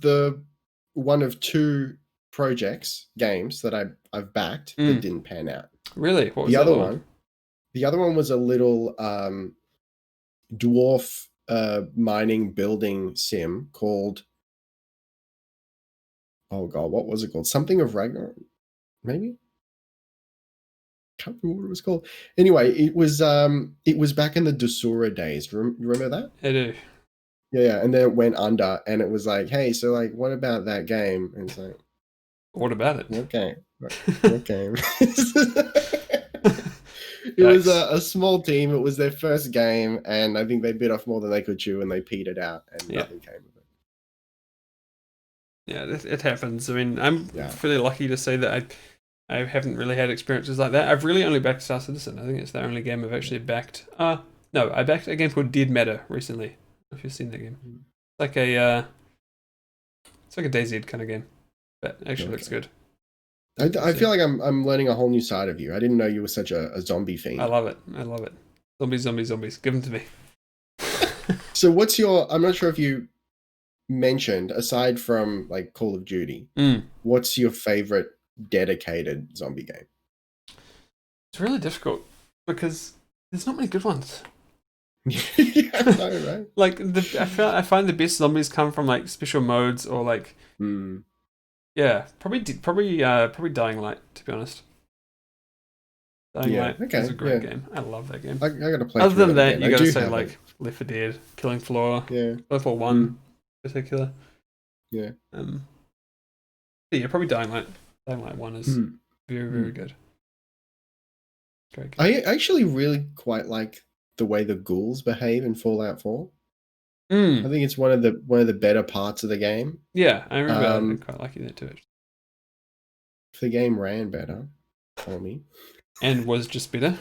Speaker 2: the one of two games that I've backed that didn't pan out.
Speaker 1: Really? What was
Speaker 2: the
Speaker 1: the
Speaker 2: other one? The other one was a little dwarf mining building sim called, oh god, what was it called? Something of Ragnarok, maybe? Can't remember what it was called. Anyway, it was back in the Dusura days. Remember that?
Speaker 1: I do.
Speaker 2: Yeah, and then it went under, and it was like, hey, so like, what about that game? And it's like,
Speaker 1: what about it?
Speaker 2: What game? What game? It was a small team. It was their first game, and I think they bit off more than they could chew, and they petered out, and nothing came of it.
Speaker 1: Yeah, it happens. I mean, I'm fairly lucky to say that I haven't really had experiences like that. I've really only backed Star Citizen. I think it's the only game I've actually backed. No, I backed a game called Dead Matter recently. I don't know if you've seen that game. It's like a DayZ kind of game, but actually looks good.
Speaker 2: I feel like I'm learning a whole new side of you. I didn't know you were such a zombie fiend.
Speaker 1: I love it. Zombies. Give them to me.
Speaker 2: So what's your... I'm not sure if you mentioned, aside from like Call of Duty, what's your favorite dedicated zombie game?
Speaker 1: It's really difficult because there's not many good ones.
Speaker 2: Yeah, I know, right?
Speaker 1: Like I find the best zombies come from like special modes or like yeah, probably Dying Light, to be honest. Dying Light is a great game. I love that game.
Speaker 2: I gotta play.
Speaker 1: Other than that, you gotta say like Left 4 Dead, Killing Floor, Left 4 1 in particular.
Speaker 2: Yeah.
Speaker 1: Yeah, probably Dying Light. Dying Light 1 is very, very good. Great game.
Speaker 2: I actually really quite like the way the ghouls behave in Fallout 4. I think it's one of the better parts of the game.
Speaker 1: Yeah, I remember I quite liking that too.
Speaker 2: If the game ran better for me.
Speaker 1: And was just better.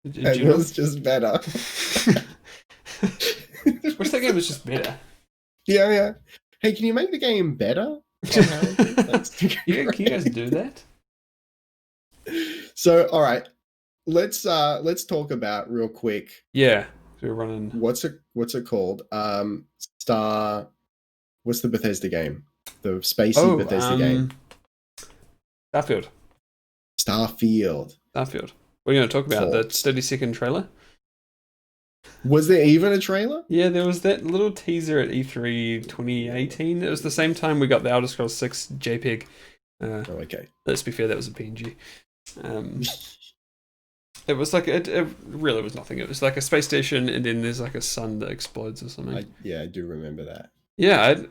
Speaker 2: It was just better.
Speaker 1: Wish that game was just better.
Speaker 2: Yeah. Hey, can you make the game better?
Speaker 1: Can you guys do that?
Speaker 2: So, all right, let's talk about real quick.
Speaker 1: Yeah, we're running.
Speaker 2: What's it called? What's the Bethesda game? The spacey Bethesda game. Starfield. What
Speaker 1: are you going to talk about? The 30-second trailer?
Speaker 2: Was there even a trailer?
Speaker 1: Yeah, there was that little teaser at E3 2018. It was the same time we got the Elder Scrolls 6 JPEG.
Speaker 2: Okay.
Speaker 1: Let's be fair, that was a PNG. It was like it really was nothing. It was like a space station, and then there's like a sun that explodes or something.
Speaker 2: I do remember that.
Speaker 1: Yeah,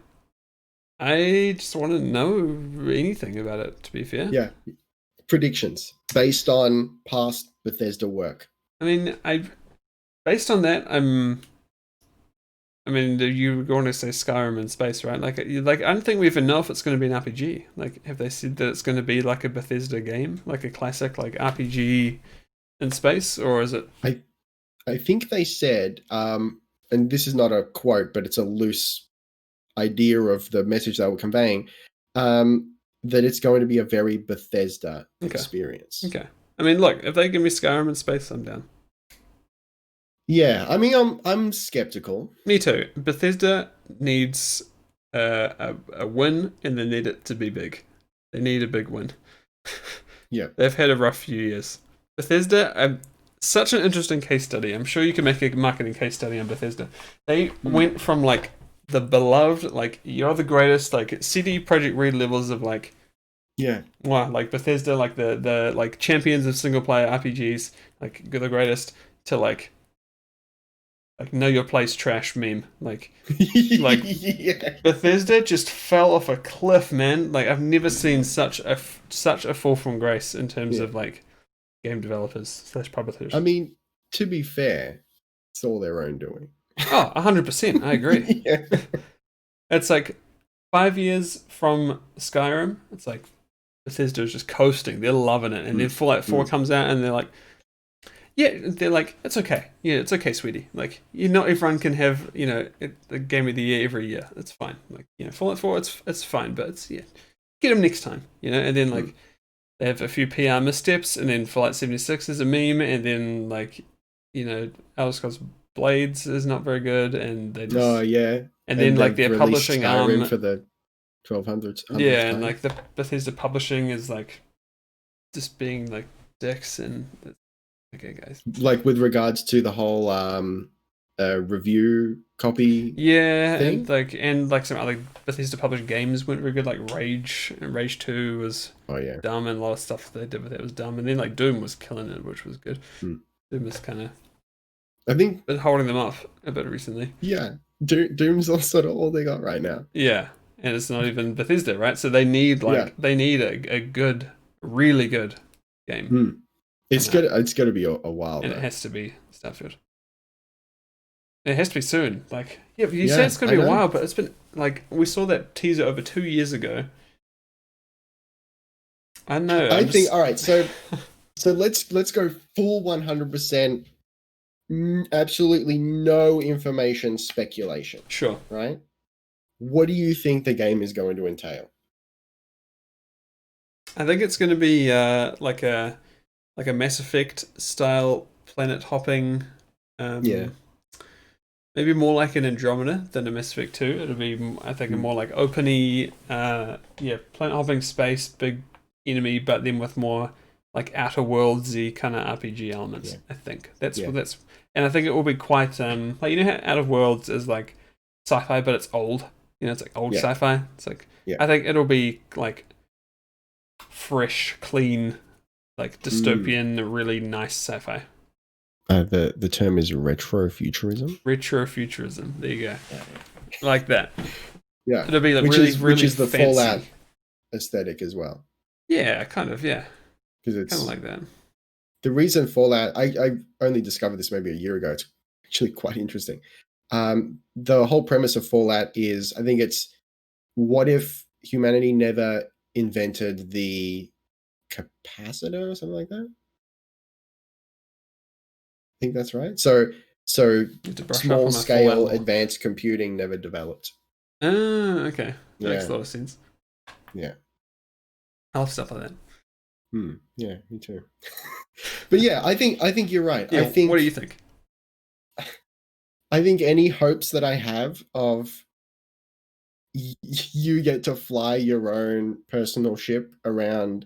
Speaker 1: I just want to know anything about it, to be fair.
Speaker 2: Yeah. Predictions based on past Bethesda work.
Speaker 1: I mean, based on that, I mean, you want to say Skyrim in space, right? Like I don't think we even know if it's going to be an RPG. Like, have they said that it's going to be like a Bethesda game, like a classic like RPG in space, or is it?
Speaker 2: I think they said, and this is not a quote, but it's a loose idea of the message they were conveying, that it's going to be a very Bethesda experience.
Speaker 1: Okay. I mean, look, if they give me Skyrim in space, I'm down.
Speaker 2: Yeah, I mean, I'm skeptical.
Speaker 1: Me too. Bethesda needs a win, and they need it to be big. They need a big win.
Speaker 2: Yeah.
Speaker 1: They've had a rough few years. Bethesda, such an interesting case study. I'm sure you can make a marketing case study on Bethesda. They went from like the beloved, like you're the greatest, like CD Projekt Red levels of like,
Speaker 2: Yeah.
Speaker 1: wow, like Bethesda, like the like champions of single player RPGs, like you're the greatest, to like know your place trash meme. Like
Speaker 2: Yeah.
Speaker 1: Bethesda just fell off a cliff, man. Like I've never seen such a fall from grace in terms of like game developers / publishers.
Speaker 2: I mean, to be fair, it's all their own doing.
Speaker 1: Oh, 100%. I agree.
Speaker 2: Yeah.
Speaker 1: It's like 5 years from Skyrim. It's like Bethesda is just coasting. They're loving it. And then Fallout 4 comes out and they're like, it's okay. Yeah, it's okay, sweetie. Like, not everyone can have, the game of the year every year. It's fine. Like, Fallout 4, it's fine, but it's, get them next time, and then, like, they have a few PR missteps, and then Fallout 76 is a meme, and then, like, Elder Scrolls Blades is not very good, and they just...
Speaker 2: Oh, yeah.
Speaker 1: And then, like, their publishing
Speaker 2: arm... for the 1200s.
Speaker 1: Yeah, and, like, the Bethesda publishing is, like, just being, like, dicks, and... Okay, guys.
Speaker 2: Like with regards to the whole review copy.
Speaker 1: Yeah,
Speaker 2: thing?
Speaker 1: and some other Bethesda published games weren't very good. Like Rage 2 was dumb, and a lot of stuff they did with it was dumb. And then like Doom was killing it, which was good. Doom was kind of,
Speaker 2: I think,
Speaker 1: been holding them up a bit recently.
Speaker 2: Yeah, Doom's sort of all they got right now.
Speaker 1: Yeah, and it's not even Bethesda, right? So they need they need a good, really good game.
Speaker 2: It's gonna be a while,
Speaker 1: and
Speaker 2: though.
Speaker 1: It has to be Starfield. It has to be soon. Like, but you say it's gonna be a while, but it's been like we saw that teaser over 2 years ago. I know.
Speaker 2: I think all right. So let's go full 100%. Absolutely no information, speculation.
Speaker 1: Sure.
Speaker 2: Right. What do you think the game is going to entail?
Speaker 1: I think it's going to be like a Mass Effect style planet hopping. Maybe more like an Andromeda than a Mass Effect 2. It'll be, I think, a more like openy, planet hopping space, big enemy, but then with more like Outer Worldsy kind of RPG elements. I think that's, and I think it will be quite like how Outer Worlds is like sci-fi, but it's old. It's like old sci-fi. It's like I think it'll be like fresh, clean, like dystopian, really nice sci-fi.
Speaker 2: The term is retrofuturism.
Speaker 1: Retrofuturism. There you go. Like that.
Speaker 2: Yeah.
Speaker 1: It'll be like
Speaker 2: which is the
Speaker 1: fancy.
Speaker 2: Fallout aesthetic as well.
Speaker 1: Yeah, kind of. Yeah.
Speaker 2: Because it's
Speaker 1: kind of like that.
Speaker 2: The reason Fallout, I only discovered this maybe a year ago. It's actually quite interesting. The whole premise of Fallout is, I think it's, what if humanity never invented the capacitor or something like that? I think that's right. So small scale advanced computing never developed.
Speaker 1: Okay. That makes a lot of sense.
Speaker 2: Yeah.
Speaker 1: I love stuff like that.
Speaker 2: Yeah, me too. But yeah, I think you're right.
Speaker 1: Yeah, what do you think?
Speaker 2: I think any hopes that I have of you get to fly your own personal ship around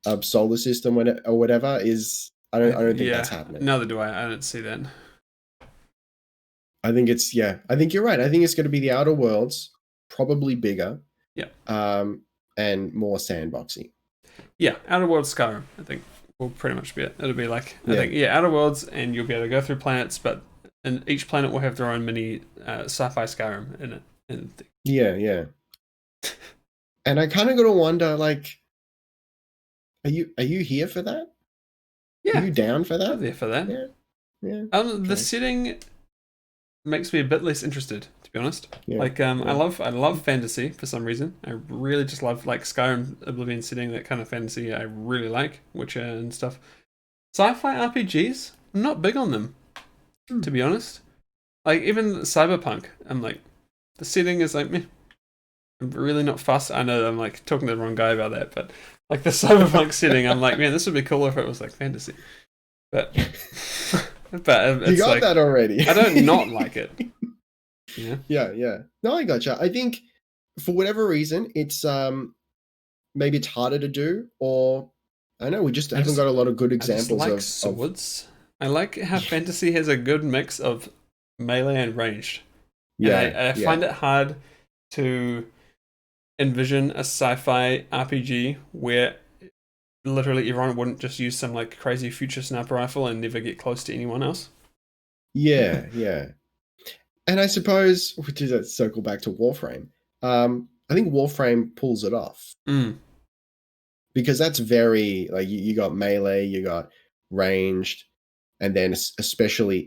Speaker 2: a solar system or whatever is, I don't think that's happening.
Speaker 1: Neither do I. I don't see that.
Speaker 2: I think I think you're right. I think it's going to be the Outer Worlds, probably bigger.
Speaker 1: Yeah.
Speaker 2: And more sandboxy.
Speaker 1: Yeah, Outer Worlds Skyrim, I think, will pretty much be it. It'll be like, I think, Outer Worlds, and you'll be able to go through planets, and each planet will have their own mini sci-fi Skyrim in it.
Speaker 2: Yeah. And I kind of got to wonder, like, are you here for that?
Speaker 1: Yeah.
Speaker 2: Are you down for that?
Speaker 1: I'm there for that.
Speaker 2: Yeah.
Speaker 1: The setting makes me a bit less interested, to be honest.
Speaker 2: Yeah.
Speaker 1: Like, I love fantasy for some reason. I really just love like Skyrim, Oblivion setting, that kind of fantasy. I really like Witcher and stuff. Sci-fi RPGs, I'm not big on them, to be honest. Like even Cyberpunk, I'm like, the setting is like meh. I'm really not fussed. I know I'm like talking to the wrong guy about that, but like the Cyberpunk setting, I'm like, man, this would be cool if it was like fantasy. But it's
Speaker 2: you got
Speaker 1: like,
Speaker 2: that already.
Speaker 1: I don't not like it. Yeah.
Speaker 2: Yeah. No, I gotcha. I think for whatever reason, it's maybe it's harder to do, or I don't know, we just haven't got a lot of good
Speaker 1: I just
Speaker 2: examples
Speaker 1: like
Speaker 2: of
Speaker 1: swords. I like how fantasy has a good mix of melee and ranged. And
Speaker 2: yeah,
Speaker 1: I
Speaker 2: yeah.
Speaker 1: find it hard to envision a sci-fi RPG where literally everyone wouldn't just use some like crazy future sniper rifle and never get close to anyone else.
Speaker 2: Yeah. And I suppose, which is a circle back to Warframe, I think Warframe pulls it off
Speaker 1: Mm.
Speaker 2: because that's very like you got melee, you got ranged, and then essentially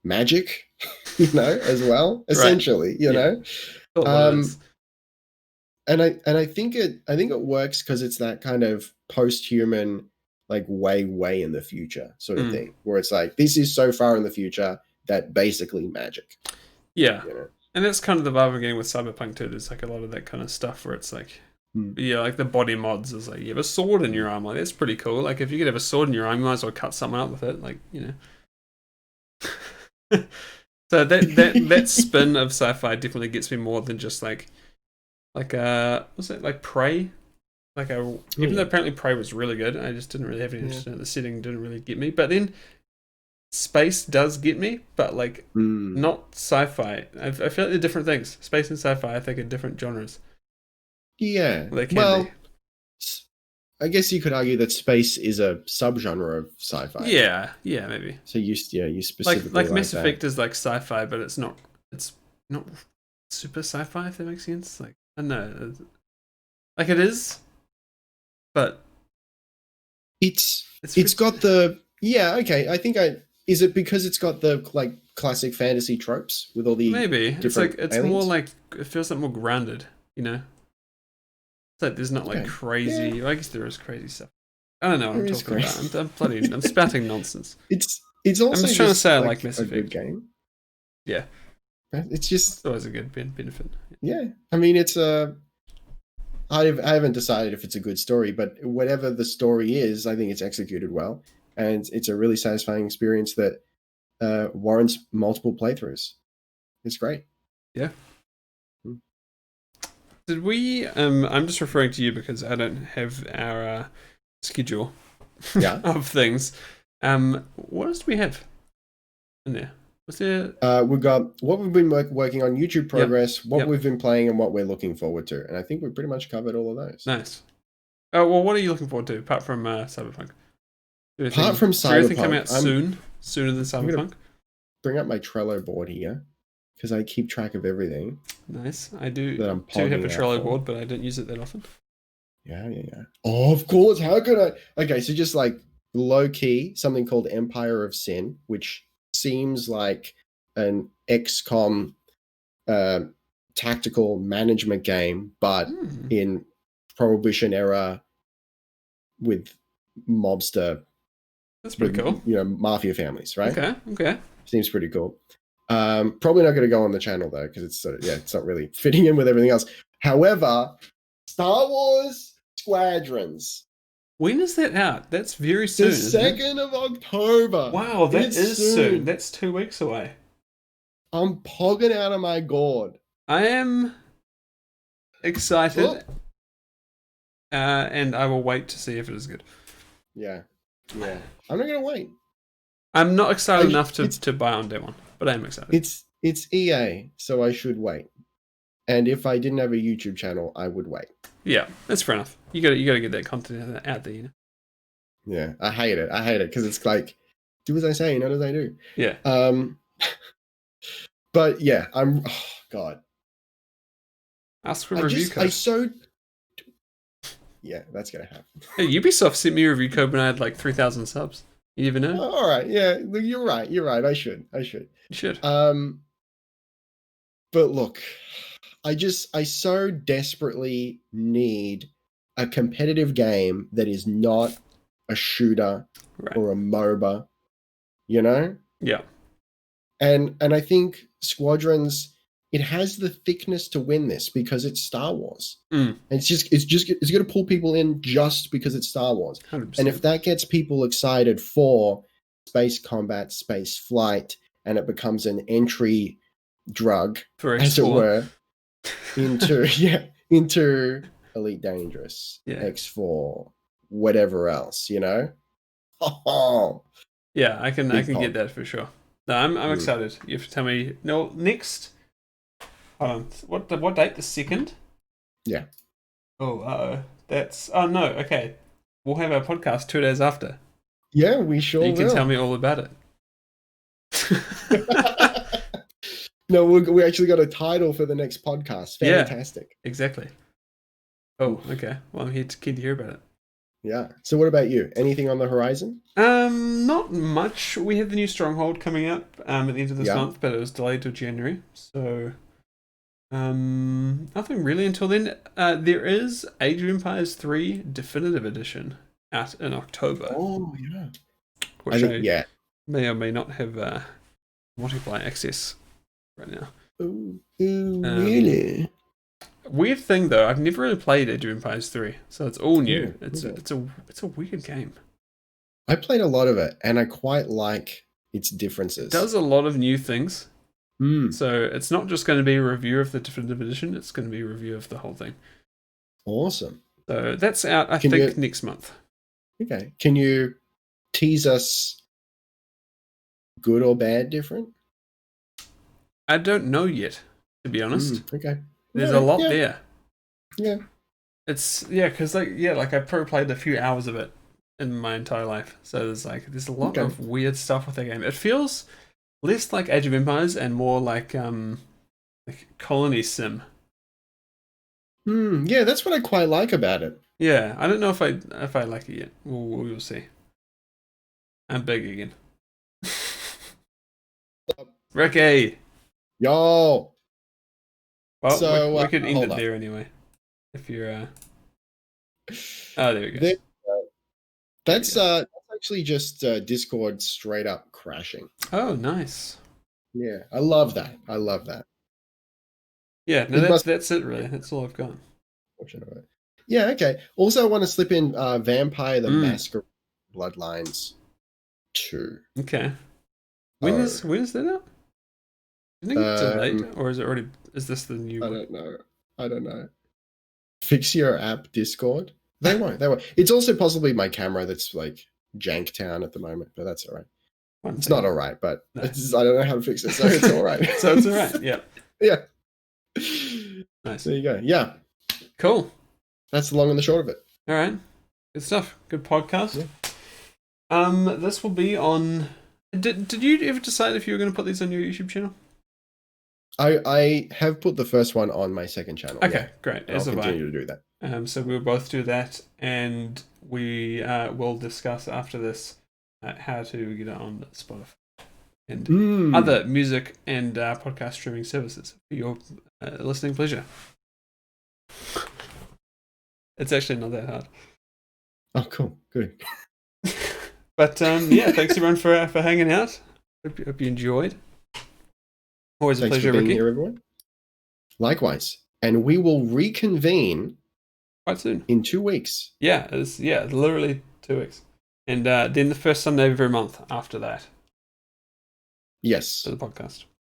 Speaker 2: magic, as well,
Speaker 1: Right.
Speaker 2: essentially,
Speaker 1: Yeah. Call it what it
Speaker 2: Um,
Speaker 1: is.
Speaker 2: and I think it works because it's that kind of post-human, like way in the future sort of
Speaker 1: Mm.
Speaker 2: thing, where it's like this is so far in the future that basically magic,
Speaker 1: Yeah.
Speaker 2: you know.
Speaker 1: And that's kind of the vibe I'm getting with Cyberpunk too. There's like a lot of that kind of stuff where it's like,
Speaker 2: Hmm.
Speaker 1: yeah, like the body mods is like you have a sword in your arm. Like that's pretty cool. Like if you could have a sword in your arm, you might as well cut someone up with it. Like So that spin of sci-fi definitely gets me more than just like was it like Prey? Like even though apparently Prey was really good, I just didn't really have any interest in it. The setting didn't really get me. But then space does get me, but like not sci-fi. I feel like they're different things. Space and sci-fi, I think, are different genres.
Speaker 2: Yeah.
Speaker 1: They can
Speaker 2: Well,
Speaker 1: be.
Speaker 2: I guess you could argue that space is a subgenre of sci-fi.
Speaker 1: Yeah, maybe.
Speaker 2: So you specifically
Speaker 1: Like Mass
Speaker 2: that.
Speaker 1: Effect is like sci-fi, but it's not. It's not super sci-fi. If that makes sense. Like I don't know. Like it is, but
Speaker 2: It's got the okay. I think is it because it's got the like classic fantasy tropes with all the
Speaker 1: maybe it's like
Speaker 2: different
Speaker 1: it's more
Speaker 2: aliens?
Speaker 1: like it feels like more grounded. It's like there's not like
Speaker 2: Okay.
Speaker 1: crazy.
Speaker 2: Yeah,
Speaker 1: I guess there is crazy stuff. I don't know what
Speaker 2: there
Speaker 1: I'm
Speaker 2: is
Speaker 1: talking about.
Speaker 2: crazy.
Speaker 1: I'm spouting nonsense.
Speaker 2: It's
Speaker 1: I'm
Speaker 2: also
Speaker 1: just trying to say I like
Speaker 2: like
Speaker 1: Mass
Speaker 2: a
Speaker 1: Effect.
Speaker 2: good game.
Speaker 1: Yeah,
Speaker 2: It's just
Speaker 1: it's always a good benefit.
Speaker 2: yeah. I mean, it's a. I haven't decided if it's a good story, but whatever the story is, I think it's executed well, and it's a really satisfying experience that warrants multiple playthroughs. It's great.
Speaker 1: Yeah.
Speaker 2: Hmm.
Speaker 1: Did we? I'm just referring to you because I don't have our schedule
Speaker 2: Yeah.
Speaker 1: of things. What else do we have in there? Was there?
Speaker 2: We've got what we've been working on, YouTube progress, what
Speaker 1: Yep.
Speaker 2: we've been playing, and what we're looking forward to. And I think we've pretty much covered all of those.
Speaker 1: Nice. Oh well, what are you looking forward to apart from Cyberpunk?
Speaker 2: Apart from
Speaker 1: is there anything coming out
Speaker 2: Cyberpunk,
Speaker 1: sooner than
Speaker 2: I'm going
Speaker 1: Cyberpunk?
Speaker 2: to bring up my Trello board here because I keep track of everything
Speaker 1: Nice. I do
Speaker 2: that I'm
Speaker 1: have a
Speaker 2: pogging out
Speaker 1: Trello
Speaker 2: for.
Speaker 1: board, but I don't use it that often.
Speaker 2: Yeah. Oh, of course. How could I? Okay, so just like low key, something called Empire of Sin, which seems like an XCOM tactical management game, but in Prohibition era with mobster.
Speaker 1: That's pretty cool.
Speaker 2: Mafia families, right?
Speaker 1: Okay.
Speaker 2: Seems pretty cool. Probably not going to go on the channel though, because it's not really fitting in with everything else. However, Star Wars Squadrons.
Speaker 1: When is that out? That's very soon.
Speaker 2: The 2nd of October.
Speaker 1: Wow, that is soon. That's 2 weeks away.
Speaker 2: I'm pogging out of my gourd.
Speaker 1: I am excited. And I will wait to see if it is good.
Speaker 2: Yeah. I'm not going to wait.
Speaker 1: I'm not excited enough to buy on day one, but I am excited.
Speaker 2: It's EA, so I should wait. And if I didn't have a YouTube channel, I would wait.
Speaker 1: Yeah, that's fair enough. You got to get that content out there.
Speaker 2: Yeah, I hate it because it's like, do as I say, not as I do.
Speaker 1: Yeah.
Speaker 2: But yeah, God.
Speaker 1: Ask for a review code.
Speaker 2: Yeah, that's gonna happen.
Speaker 1: Hey, Ubisoft sent me a review code when I had like 3,000 subs. You even know?
Speaker 2: Oh, all right, yeah, you're right. I should.
Speaker 1: You should.
Speaker 2: But look, I so desperately need a competitive game that is not a shooter or a MOBA,
Speaker 1: Yeah.
Speaker 2: And I think Squadrons, it has the thickness to win this because it's Star Wars. And it's going to pull people in just because it's Star Wars.
Speaker 1: 100%.
Speaker 2: And if that gets people excited for space combat, space flight, and it becomes an entry drug,
Speaker 1: For
Speaker 2: as it
Speaker 1: X4.
Speaker 2: were, into Elite Dangerous,
Speaker 1: Yeah.
Speaker 2: X4, whatever else, you know? Oh,
Speaker 1: Yeah, I can
Speaker 2: big
Speaker 1: get
Speaker 2: pop.
Speaker 1: that for sure. No, I'm excited. You have to tell me. No, next. Hold on. What date? The 2nd?
Speaker 2: Yeah.
Speaker 1: Oh, that's. Oh no. Okay, we'll have our podcast 2 days after.
Speaker 2: Yeah, we
Speaker 1: So
Speaker 2: sure
Speaker 1: you can
Speaker 2: will.
Speaker 1: tell me all about it.
Speaker 2: No, we actually got a title for the next podcast. Fantastic.
Speaker 1: Yeah, exactly. Oh, okay. Well, I'm keen to hear about it.
Speaker 2: Yeah. So what about you? Anything on the horizon?
Speaker 1: Not much. We have the new Stronghold coming up at the end of this
Speaker 2: Yeah.
Speaker 1: month, but it was delayed till January. So nothing really until then. There is Age of Empires 3 Definitive Edition out in October.
Speaker 2: Oh, yeah.
Speaker 1: Which
Speaker 2: yeah.
Speaker 1: may or may not have multiplayer access right now.
Speaker 2: Ooh, really?
Speaker 1: Weird thing though, I've never really played Age of Empires 3, so it's all new.
Speaker 2: Oh,
Speaker 1: It's
Speaker 2: okay.
Speaker 1: it's a weird game.
Speaker 2: I played a lot of it, and I quite like its
Speaker 1: It
Speaker 2: differences.
Speaker 1: does a lot of new things.
Speaker 2: Mm,
Speaker 1: So it's not just going to be a review of the definitive edition, it's going to be a review of the whole thing.
Speaker 2: awesome.
Speaker 1: So that's out, I
Speaker 2: Can
Speaker 1: think,
Speaker 2: you-
Speaker 1: next month.
Speaker 2: Okay. Can you tease us good or bad different?
Speaker 1: I don't know yet, to be honest.
Speaker 2: Okay.
Speaker 1: There's
Speaker 2: Yeah,
Speaker 1: a lot
Speaker 2: yeah,
Speaker 1: there.
Speaker 2: Yeah.
Speaker 1: It's because like I probably played a few hours of it in my entire life. So there's a lot
Speaker 2: Okay.
Speaker 1: of weird stuff with that game. It feels less like Age of Empires and more like Colony Sim.
Speaker 2: Yeah, that's what I quite like about it.
Speaker 1: Yeah, I don't know if I like it yet. We'll see. I'm big again. Ricky.
Speaker 2: Yo.
Speaker 1: Well,
Speaker 2: So,
Speaker 1: we could end
Speaker 2: hold
Speaker 1: it
Speaker 2: up.
Speaker 1: there anyway. If you're oh, there we go.
Speaker 2: There- that's actually just Discord straight up crashing.
Speaker 1: Oh, nice.
Speaker 2: Yeah, I love that. I love that.
Speaker 1: Yeah, no,
Speaker 2: It must
Speaker 1: that's it really. That's all I've got.
Speaker 2: Yeah, okay. Also, I want to slip in Vampire the
Speaker 1: Mm.
Speaker 2: Masquerade Bloodlines 2.
Speaker 1: Okay. When is that out? Didn't it get delayed, or is it already? Is this the new one?
Speaker 2: I don't know. Fix your app Discord. They won't. They won't. It's also possibly my camera that's like Janktown at the moment, but that's all right. It's not all right, but
Speaker 1: No.
Speaker 2: I don't know how to fix it, so it's all right.
Speaker 1: So it's all right. Yeah.
Speaker 2: Yeah.
Speaker 1: Nice.
Speaker 2: There you go. Yeah.
Speaker 1: Cool.
Speaker 2: That's the long and the short of it.
Speaker 1: All right. Good stuff. Good podcast.
Speaker 2: Yeah.
Speaker 1: This will be on. Did you ever decide if you were going to put these on your YouTube channel?
Speaker 2: I have put the first one on my second channel.
Speaker 1: Okay,
Speaker 2: yeah.
Speaker 1: great.
Speaker 2: I'll continue to do that.
Speaker 1: So we'll both do that, and we will discuss after this how to get it on Spotify and other music and podcast streaming services for your listening pleasure. It's actually not that hard.
Speaker 2: Oh, cool. Good.
Speaker 1: But yeah, thanks everyone for hanging out. Hope you enjoyed. Always a
Speaker 2: Thanks
Speaker 1: pleasure,
Speaker 2: for being
Speaker 1: Ricky.
Speaker 2: here, everyone. Likewise. And we will reconvene
Speaker 1: Quite soon.
Speaker 2: in 2 weeks.
Speaker 1: Yeah, literally 2 weeks. And then the first Sunday of every month after that.
Speaker 2: Yes.
Speaker 1: For the podcast.